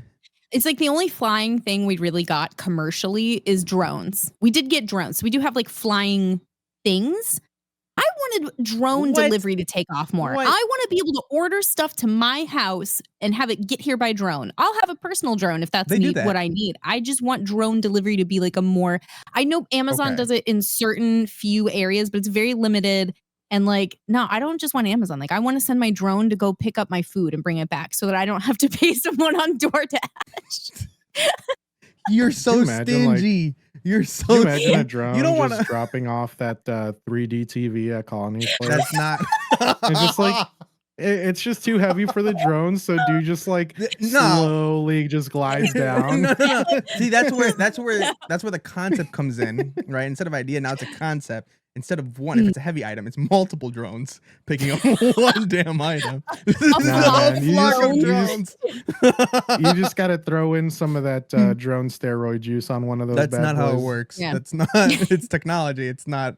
it's like the only flying thing we really got commercially is drones. We did get drones. So we do have like flying things. I wanted drone What? delivery to take off more. What? I want to be able to order stuff to my house and have it get here by drone. I'll have a personal drone if that's They do that. what I need. I just want drone delivery to be like a more, I know Amazon Okay. does it in certain few areas, but it's very limited. And like, no, I don't just want Amazon. Like I want to send my drone to go pick up my food and bring it back so that I don't have to pay someone on DoorDash. You're so you imagine, like- stingy. You're so Can you imagine stingy. a drone You don't just want to. dropping off that 3D TV at Colony? That's not. It's just like it's just too heavy for the drone, so dude just like No. slowly just glides down. No. See, that's where the concept comes in, right? Instead of idea, now it's a concept. Instead of one, if it's a heavy item, it's multiple drones picking up one damn item. This is Nah, a man, you flock just- of you drones. You just got to throw in some of that drone steroid juice on one of those. That's bad not how it boys. works. Yeah. That's not. It's technology. It's not.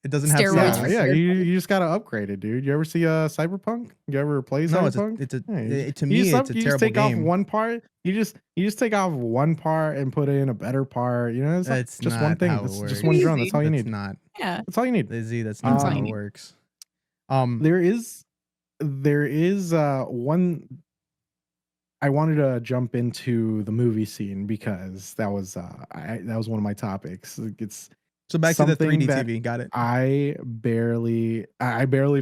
It doesn't have. Steroids science. Yeah, you just got to upgrade it, dude. You ever see Cyberpunk? You ever play No, Cyberpunk? to me, you it's a just terrible take game. off one part. You just take off one part and put in a better part. You know, it's That's just not one thing. how it That's just works. one drone. That's all you That's need. not. Yeah. That's all you need. Lizzie, that's not That's all how you it need. works. There is one. I wanted to jump into the movie scene because that was one of my topics. It's So back to the something 3D that TV. Got it. I barely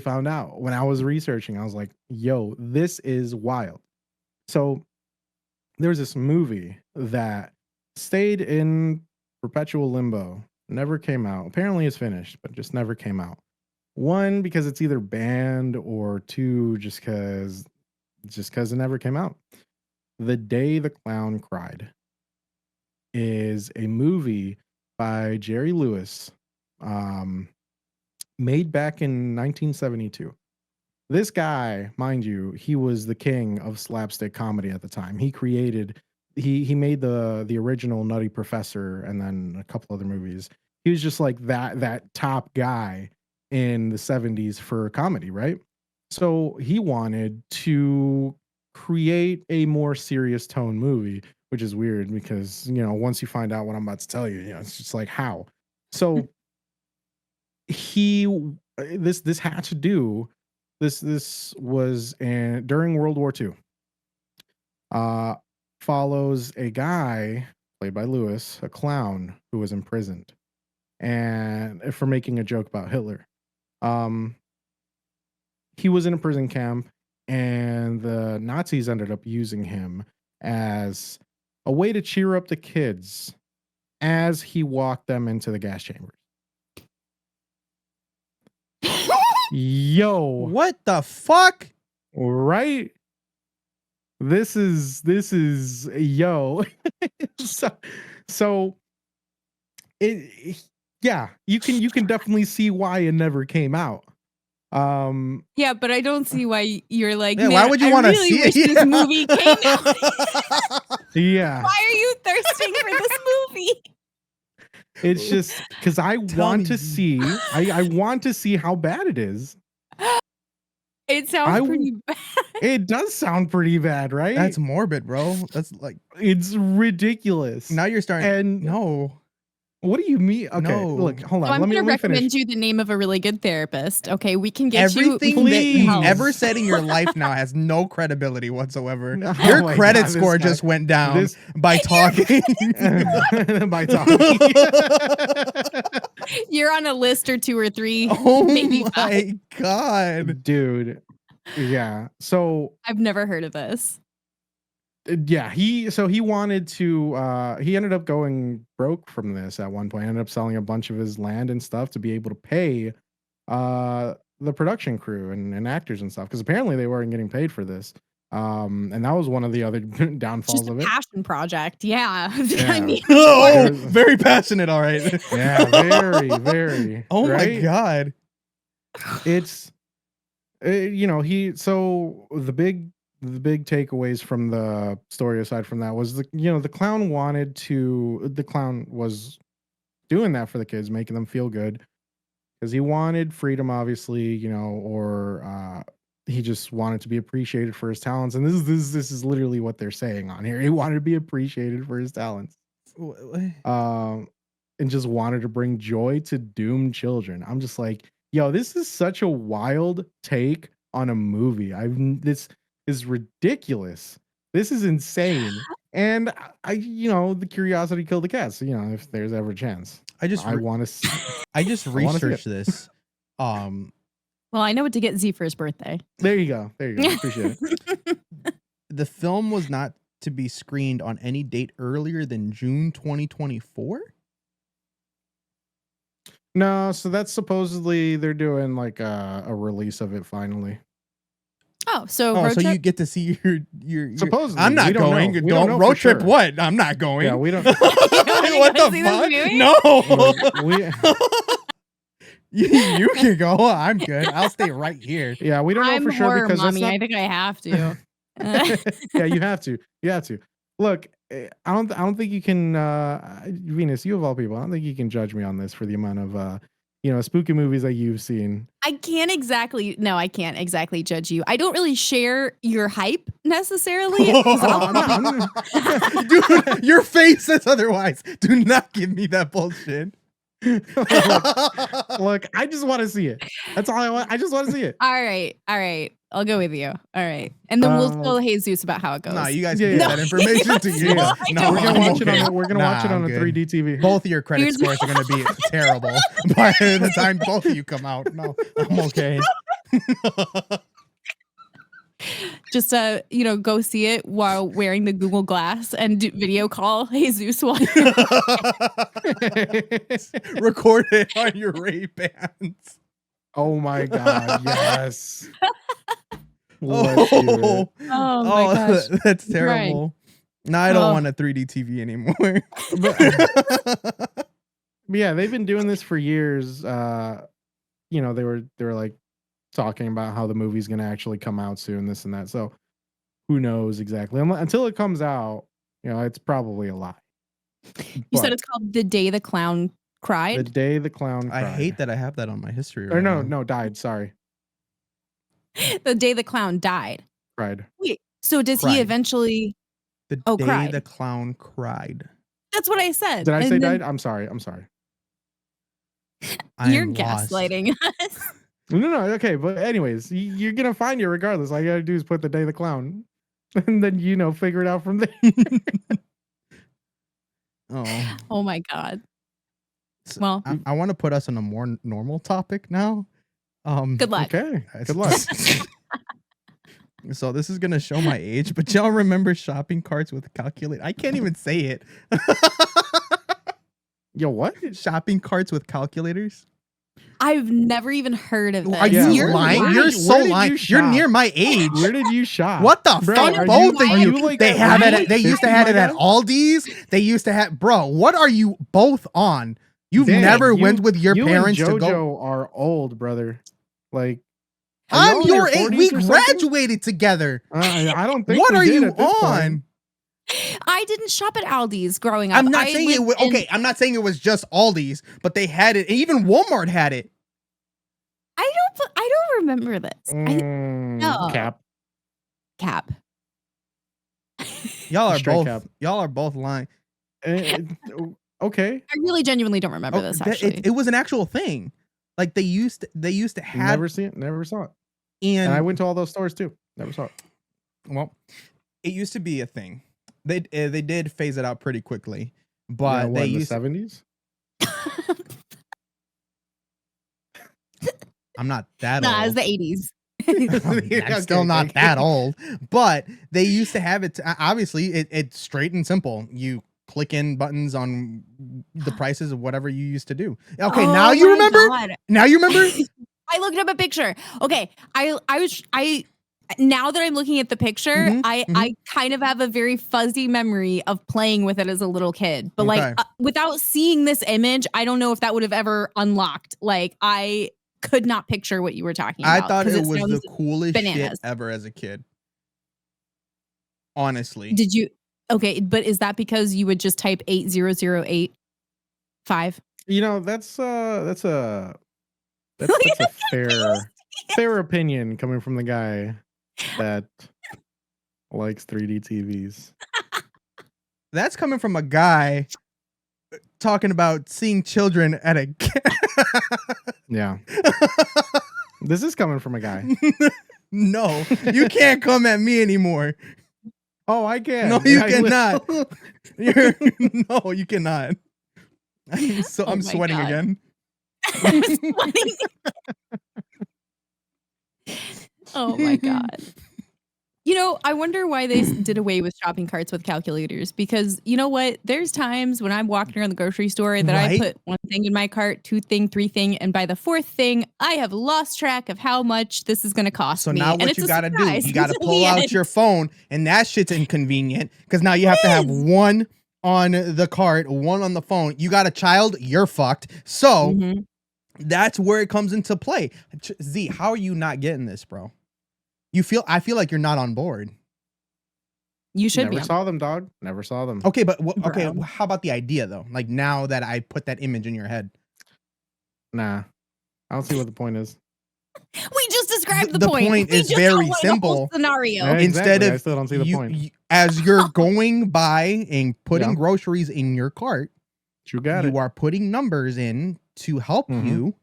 found out when I was researching. I was like, yo, this is wild. So there's this movie that stayed in perpetual limbo, never came out. Apparently it's finished, but just never came out. One, because it's either banned, or two, just because it never came out. The Day the Clown Cried is a movie by Jerry Lewis, made back in 1972. This guy, mind you, he was the king of slapstick comedy at the time. He made the original Nutty Professor and then a couple other movies. He was just like that top guy in the 70s for comedy, right? So he wanted to create a more serious tone movie, which is weird because, once you find out what I'm about to tell you, it's just like, how? So this had to do, this was during World War II. Follows a guy played by Lewis, a clown who was imprisoned and for making a joke about Hitler. He was in a prison camp, and the Nazis ended up using him as a way to cheer up the kids as he walked them into the gas chambers. Yo, What the fuck? right? This is yo. so it, yeah, you can definitely see why it never came out. Yeah, but I don't see why you're like, Yeah, man, why would you I want to really see wish it? this movie came out. Yeah, Why are you thirsting for this movie? it's just because I want to see how bad it is. It sounds pretty bad. It does sound pretty bad, right? That's morbid, bro. That's like, it's ridiculous. now you're starting. And No. what do you mean? Okay, No. look, hold on. So I'm let going to me recommend finish. you the name of a really good therapist. Okay, we can get Everything you. that Please. you've ever said in your life now has no credibility whatsoever. Oh Your my credit God, this score guy- just went down this- by talking. by talking. You're on a list or two or three. Oh maybe my five. god. Dude. Yeah. So I've never heard of this. yeah, he wanted to he ended up going broke from this at one point. Ended up selling a bunch of his land and stuff to be able to pay the production crew and actors and stuff, because apparently they weren't getting paid for this. And that was one of the other downfalls Just a of it. passion project. Yeah. Yeah. I mean, Oh, very passionate. All right. Yeah, very, very. Oh my right? god. It's so the big takeaways from the story aside from that was the clown was doing that for the kids, making them feel good because he wanted freedom, obviously, or he just wanted to be appreciated for his talents. And this is literally what they're saying on here. He wanted to be appreciated for his talents. And just wanted to bring joy to doomed children. I'm just like, yo, this is such a wild take on a movie. This is ridiculous. This is insane. And the curiosity killed the cat. So, if there's ever a chance, I want to see. I just researched this. well, I know what to get Z for his birthday. There you go. Appreciate it. The film was not to be screened on any date earlier than June 2024. No, so that's supposedly they're doing like a release of it finally. Oh, so Oh, road so trip? you get to see your Supposedly. I'm not We don't going. know. We don't know Don't for road trip. sure. What? I'm not going. Yeah, we don't. What go the see this fuck? movie? No. we, You can go. I'm good. I'll stay right here. yeah, we don't know I'm for sure horror because mommy. that's I think I have to. yeah, you have to. Look, I don't think you can. Venus, you of all people, I don't think you can judge me on this for the amount of spooky movies that you've seen. I can't exactly judge you. I don't really share your hype necessarily. 'Cause Dude, your face says otherwise. Do not give me that bullshit. Look, I just want to see it. That's all I want. I just want to see it. All right. I'll go with you. All right. And then we'll tell Jesus about how it goes. Nah, you guys Yeah, can yeah. get that information to you. Yeah. No, We're gonna I'm watch it okay. on. We're gonna watch it on I'm a good. 3D TV. Both of your credit Here's- scores are going to be terrible by the time both of you come out. No, I'm okay. just go see it while wearing the Google Glass and video call Jesus while Record it on your Ray-Bans. Oh my God, yes. Let's do it. Oh my gosh. That's terrible. No, I don't want a 3D TV anymore. But yeah, they've been doing this for years. They were like talking about how the movie's going to actually come out soon, this and that. So who knows exactly? Until it comes out, it's probably a lie. You said it's called The Day the Clown Cried? The Day the Clown Cried. I hate that I have that on my history. Or no, died. Sorry. The Day the Clown Died. Cried. Wait, so does he eventually... The day cried. the clown cried. That's what I said. Did I say died? I'm sorry. You're gaslighting us. No. Okay, but anyways, you're gonna find it regardless. All you gotta do is put The Day the Clown, and then figure it out from there. Oh my God. Well, I want to put us on a more normal topic now. Good luck. Okay. Good luck. So this is gonna show my age, but y'all remember shopping carts with calculator? I can't even say it. Yo, what? Shopping carts with calculators? I've never even heard of this. Are you lying? You're so lying. You're near my age. Where did you shop? What the fuck? Both of you. Like they have it. They used to have it at Aldi's. They used to have. Bro, what are you both on? You've never went with your parents and JoJo to go. Are old, brother. Like. I'm your age. We graduated together. I don't think. What are you on? I didn't shop at Aldi's growing up. I'm not saying it was okay. I'm not saying it was just Aldi's, but they had it. Even Walmart had it. I don't remember this. No. Cap. Y'all are both. Cap. Y'all are both lying. Okay. I really genuinely don't remember this. Actually, it was an actual thing. Like they used to have. Never saw it. And I went to all those stores too. Never saw it. Well, it used to be a thing. They did phase it out pretty quickly, but they used the 70s. I'm not that old. Nah, it's the 80s. I'm still not that old, but they used to have it. Obviously, it's straight and simple. You click in buttons on the prices of whatever you used to do. Okay, now you remember. God. Now you remember. I looked up a picture. Okay, I now that I'm looking at the picture, I kind of have a very fuzzy memory of playing with it as a little kid. But like without seeing this image, I don't know if that would have ever unlocked. Like I could not picture what you were talking about. I thought it was the coolest shit ever as a kid. Honestly. Did you? Okay, but is that because you would just type 80085? That's a fair opinion coming from the guy that likes 3D TVs. That's coming from a guy talking about seeing children at a yeah. This is coming from a guy. No, you can't come at me anymore. Oh, I can. No, you cannot. No, you cannot. I'm sweating God. again. I'm sweating. Oh my God. I wonder why they did away with shopping carts with calculators, because you know what? There's times when I'm walking around the grocery store that I put one thing in my cart, two thing, three thing, and by the fourth thing, I have lost track of how much this is going to cost me. So now what you got to do, you got to pull out your phone, and that shit's inconvenient because now you have to have one on the cart, one on the phone. You got a child, you're fucked. So that's where it comes into play. Z, how are you not getting this, bro? I feel like you're not on board. You should Never saw them, dog. Never saw them. Okay, but how about the idea though? Like now that I put that image in your head. Nah. I don't see what the point is. We just described the point. The point is very simple. Scenario. Yeah, Instead of I still don't see the point. As you're going by and putting groceries in your cart, you are putting numbers in to help you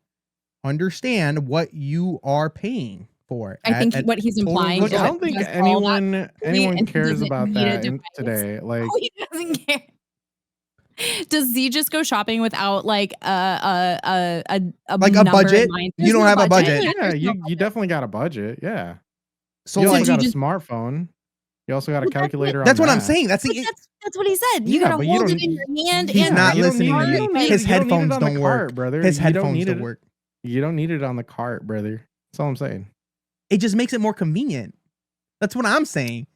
understand what you are paying for. I think what he's implying. Look, I don't think anyone cares about that today. Like, he doesn't care. Does Z just go shopping without like a budget? You don't have a budget. Yeah, you definitely got a budget. Yeah. So you also like, got a just- smartphone. You also got a Well, that's calculator. that's on what I'm that. saying. That's But the, that's what he said. You Yeah, gotta but you hold it don't- in your hand. He's and not you don't listening need- to you you. don't need His it- you don't need it headphones on the don't work. cart, brother. His You don't headphones need don't it. work. You don't need it on the cart, brother. That's all I'm saying. It just makes it more convenient. That's what I'm saying.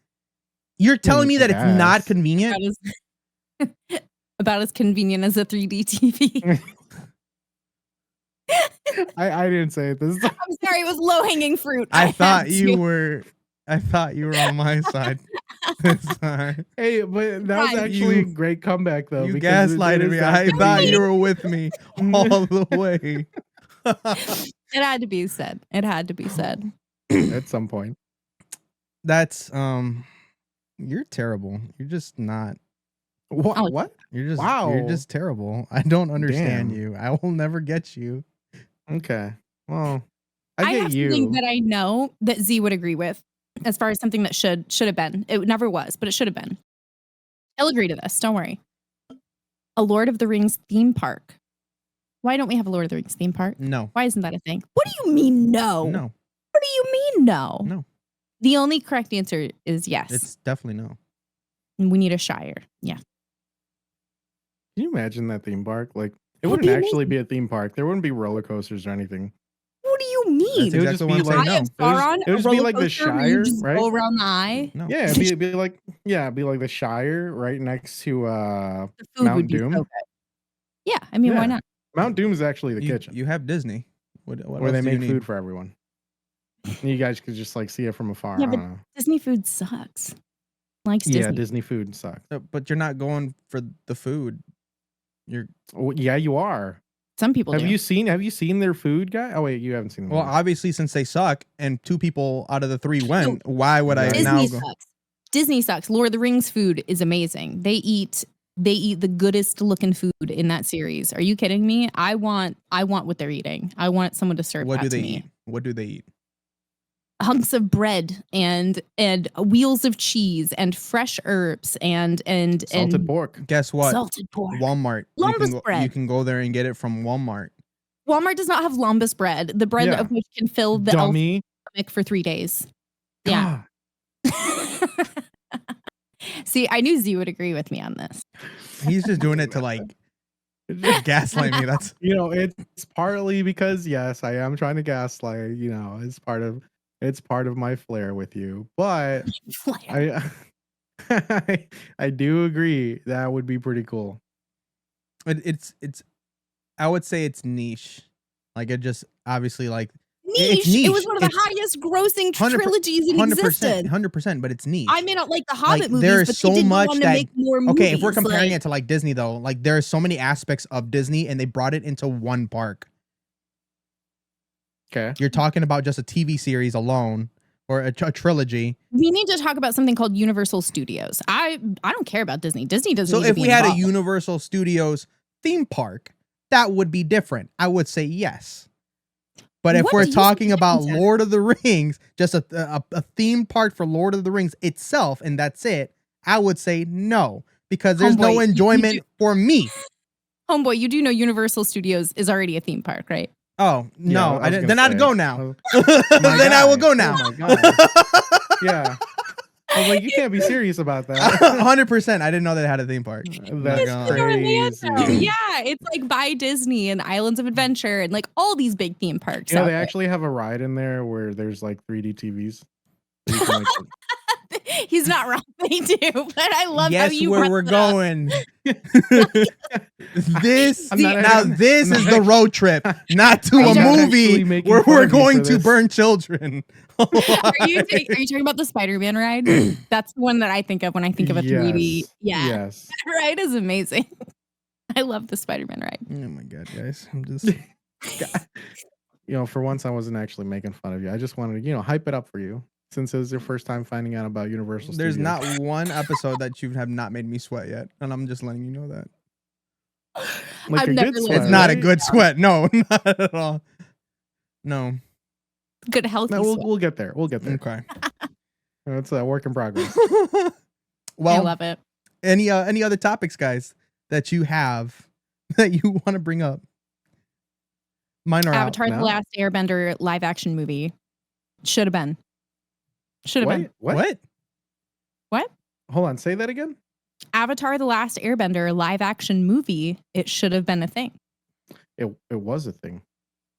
You're telling me that it's not Yes. convenient? About as convenient as a 3D TV. I didn't say it this time. I'm sorry, it was low hanging fruit. I thought had you to. were. I thought you were on my side. Sorry. Hey, but that was Right. actually a great comeback, though. You because it gaslighted is me. I actually- thought you were with me all the way. It had to be said. It had to be said. at some point. That's you're terrible. You're just not. What? Oh, What? You're just Wow. you're just terrible. I don't understand Damn. you. I will never get you. Okay. Well, I I get have you. something that I know that Z would agree with as far as something that should have been. It never was, but it should have been. I'll agree to this. Don't worry. A Lord of the Rings theme park. Why don't we have a Lord of the Rings theme park? No. Why isn't that a thing? What do you mean no? No. What do you mean no? No. The only correct answer is yes. It's definitely no. We need a Shire. Yeah. Can you imagine that theme park? Like, it That'd wouldn't be actually be a theme park. There wouldn't be roller coasters or anything. What do you mean? That's It would exactly just what be I'm saying. like- Eye of No. Sauron, it would just a be roller like the coaster where you Shire, just right? go around the eye. No. Yeah, it'd be like the Shire right next to The food Mount would be Doom. so good. Yeah, I mean, Yeah. why not? Mount Doom is actually the kitchen You have Disney. What where else they do you make need? food for everyone. You guys could just like see it from afar. Yeah, I but don't know. Disney food sucks. Likes Yeah, Disney. Disney food sucks. But you're not going for the food. You're Oh, yeah, you are. Some people Have do. you seen their food, guy? Oh wait, you haven't seen them. well, obviously, since they suck and 2 people out of the 3 went, why would I Disney now Disney go? sucks. Disney sucks. Lord of the Rings food is amazing. They eat the goodest looking food in that series. Are you kidding me? I want what they're eating. I want someone to serve What that do to they me. eat? What do they eat? Hunks of bread and wheels of cheese and fresh herbs and salted pork. Guess what? salted pork. Walmart. Lambus bread. You can go there and get it from Walmart. Walmart does not have lambus bread, the bread Yeah. of which can fill the elf Dummy. stomach for 3 days. Yeah. God. See, I knew Z would agree with me on this. He's just doing it to like gaslight me. That's You know, it's partly because yes, I am trying to gaslight. You know, it's part of my flair with you. But I do agree that would be pretty cool. it's I would say it's niche. Like it just obviously like Niche. It's niche. It was one of the It's highest grossing 100%, trilogies in 100%, existence. 100%, but it's niche. I may not like the Hobbit Like, movies, there is but so they did much want to that- make more movies. Okay, if we're comparing like, it to like Disney though, like there are so many aspects of Disney and they brought it into one park. Okay. You're talking about just a TV series alone or a trilogy. we need to talk about something called Universal Studios. I don't care about Disney. Disney doesn't. So need if to be we had a involved. Universal Studios theme park, that would be different. I would say yes. But if What we're do you talking think about happens? Lord of the Rings, just a theme park for Lord of the Rings itself, and that's it, I would say no, because there's Homeboy, no you enjoyment do- for me. Homeboy, you do know Universal Studios is already a theme park, right? Oh, no. I was gonna Then I'd say. go now. My Then I will guy. go now. Oh my God. Yeah. I was like, you can't be serious about that. 100%. I didn't know they had a theme park. That's It's God. in Orlando. crazy. Yeah, it's like by Disney and Islands of Adventure and like all these big theme parks. You know, out they there. actually have a ride in there where there's like 3D TVs. You can, like, He's not wrong. They do, but I love how Guess you where brought we're that up. going. This I'm not- now this I'm is not the road trip, not to I'm a not movie actually making where fun we're of you going for to this. burn children. Are you talking about the Spider-Man ride? That's the one that I think of when I think of a 3D. Yeah, Yes. that ride is amazing. I love the Spider-Man ride. Oh my god, guys! I'm just You know, for once I wasn't actually making fun of you. I just wanted to, hype it up for you since it was your first time finding out about Universal there's Studios. not one episode that you have not made me sweat yet, and I'm just letting you know that like I've a never good lived sweat, it's not a right? good sweat. No, not at all. No. Good healthy. No, sweat. we'll get there. We'll get there. Okay. It's a work in progress. I Well, love it. any other topics, guys, that you have that you want to bring up? Mine are Avatar: now. The Last Airbender live action movie should have been. Should have been. What? What? Hold on. Say that again. Avatar: The Last Airbender live action movie. It should have been a thing. It was a thing.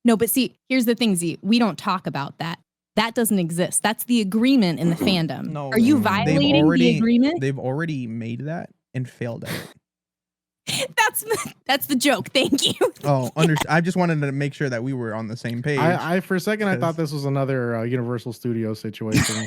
No, but see, here's the thing, Z. We don't talk about that. That doesn't exist. That's the agreement in the fandom. No, are you violating the agreement? They've already made that and failed at it. That's the joke. Thank you. Oh, I just wanted to make sure that we were on the same page. I for a second I thought this was another Universal Studios situation.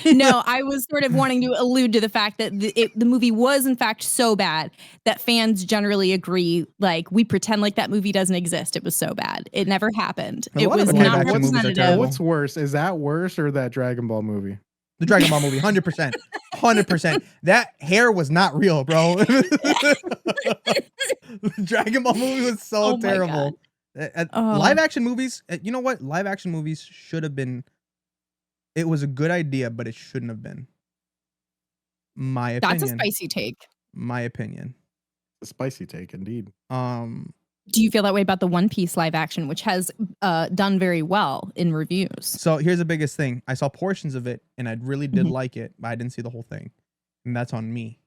No, I was sort of wanting to allude to the fact that the movie was in fact so bad that fans generally agree. Like, we pretend like that movie doesn't exist. It was so bad. It never happened. A It lot of was live not action movies are representative. terrible. What's worse? Is that worse or that Dragon Ball movie? The Dragon Ball movie, 100%. 100%. That hair was not real, bro. The Dragon Ball movie was so terrible. Live action movies, you know what? Live action movies should have been, it was a good idea, but it shouldn't have been. My opinion. That's a spicy take. My opinion. A spicy take, indeed. Do you feel that way about the One Piece live action, which has done very well in reviews? So here's the biggest thing. I saw portions of it and I really did like it, but I didn't see the whole thing. And that's on me.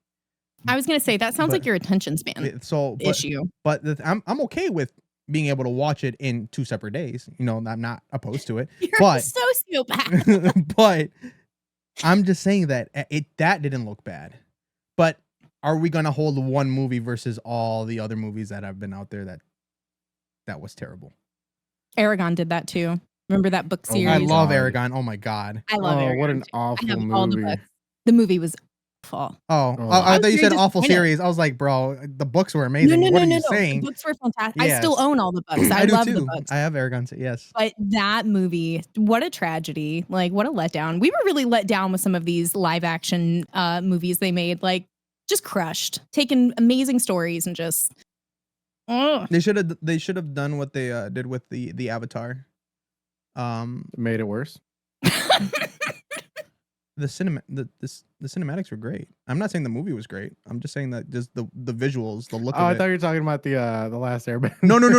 I was going to say, that sounds like your attention span issue. But I'm okay with being able to watch it in 2 separate days. You know, I'm not opposed to it. You're but, a sociopath. But I'm just saying that that didn't look bad. But are we going to hold one movie versus all the other movies that have been out there that was terrible? Aragon did that too. Remember that book series? I love Aragon. Oh my God. I love Aragon. What an awful movie. The movie was awful. I thought you said awful series. I was like, bro, the books were amazing. What are you saying? The books were fantastic. Yes. I still own all the books. I love the books. I have Aragon too, yes. But that movie, what a tragedy. Like, what a letdown. We were really let down with some of these live action movies they made. Like, just crushed. Taking amazing stories and just... They should have done what they did with the Avatar. Made it worse. The cinematics were great. I'm not saying the movie was great. I'm just saying that just the visuals, the look of it. I thought you were talking about the Last Airbender. No. No.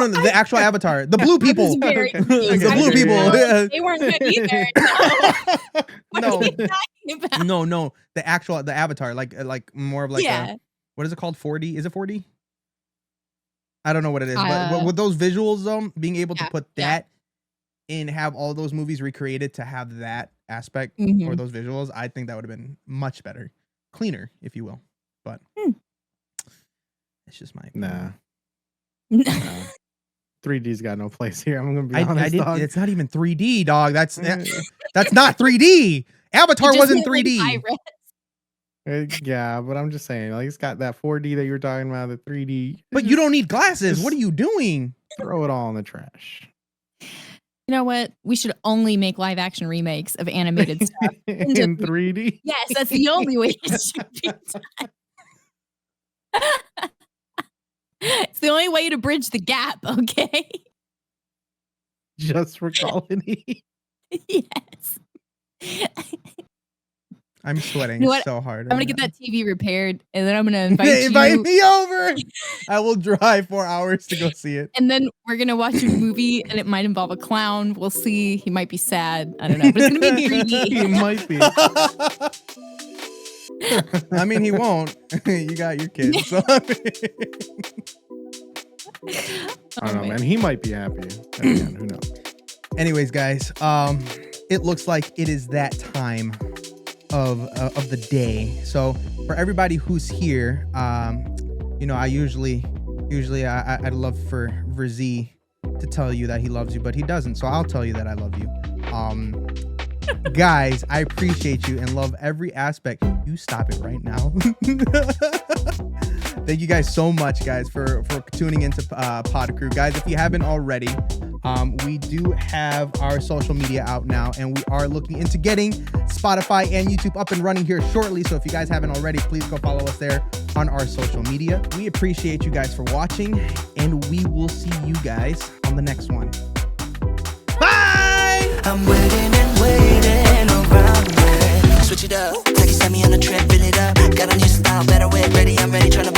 The actual Avatar. The blue people. The blue people. They weren't good either. No. The Avatar, like more of like a, what is it called? 4D? Is it 4D? I don't know what it is, but with those visuals, though, being able to put that and have all those movies recreated to have that aspect or those visuals, I think that would have been much better, cleaner, if you will. But it's just my opinion. Nah. 3D's got no place here. I'm gonna be honest. Dog. It's not even 3D, dog. That's not 3D. Avatar wasn't 3D. Yeah, but I'm just saying, like, it's got that 4D that you were talking about, the 3D. But you don't need glasses. What are you doing? Throw it all in the trash. You know what? We should only make live action remakes of animated stuff in 3D. Yes, that's the only way it should be done. It's the only way to bridge the gap, okay? Just for Colony. Yes. I'm sweating so hard. I'm going to get that TV repaired, and then I'm going to invite me over. I will drive 4 hours to go see it. And then we're going to watch a movie, and it might involve a clown. We'll see. He might be sad. I don't know. But it's going to be 3D. He might be. I mean, he won't. You got your kids. So I don't know, man. He might be happy. Again, who knows? Anyways, guys, it looks like it is that time of the day. So for everybody who's here, you know, I usually I'd love for Verzi to tell you that he loves you, but he doesn't. So I'll tell you that I love you. Guys, I appreciate you and love every aspect. You stop it right now. Thank you guys so much, guys, for tuning into Podkrew. Guys, if you haven't already, we do have our social media out now, and we are looking into getting Spotify and YouTube up and running here shortly. So if you guys haven't already, please go follow us there on our social media. We appreciate you guys for watching, and we will see you guys on the next one. Bye! I'm waiting and waiting around, yeah. Switch it up, take it, send me on a trip, fill it up. Got a new style, better way, ready, I'm ready, tryna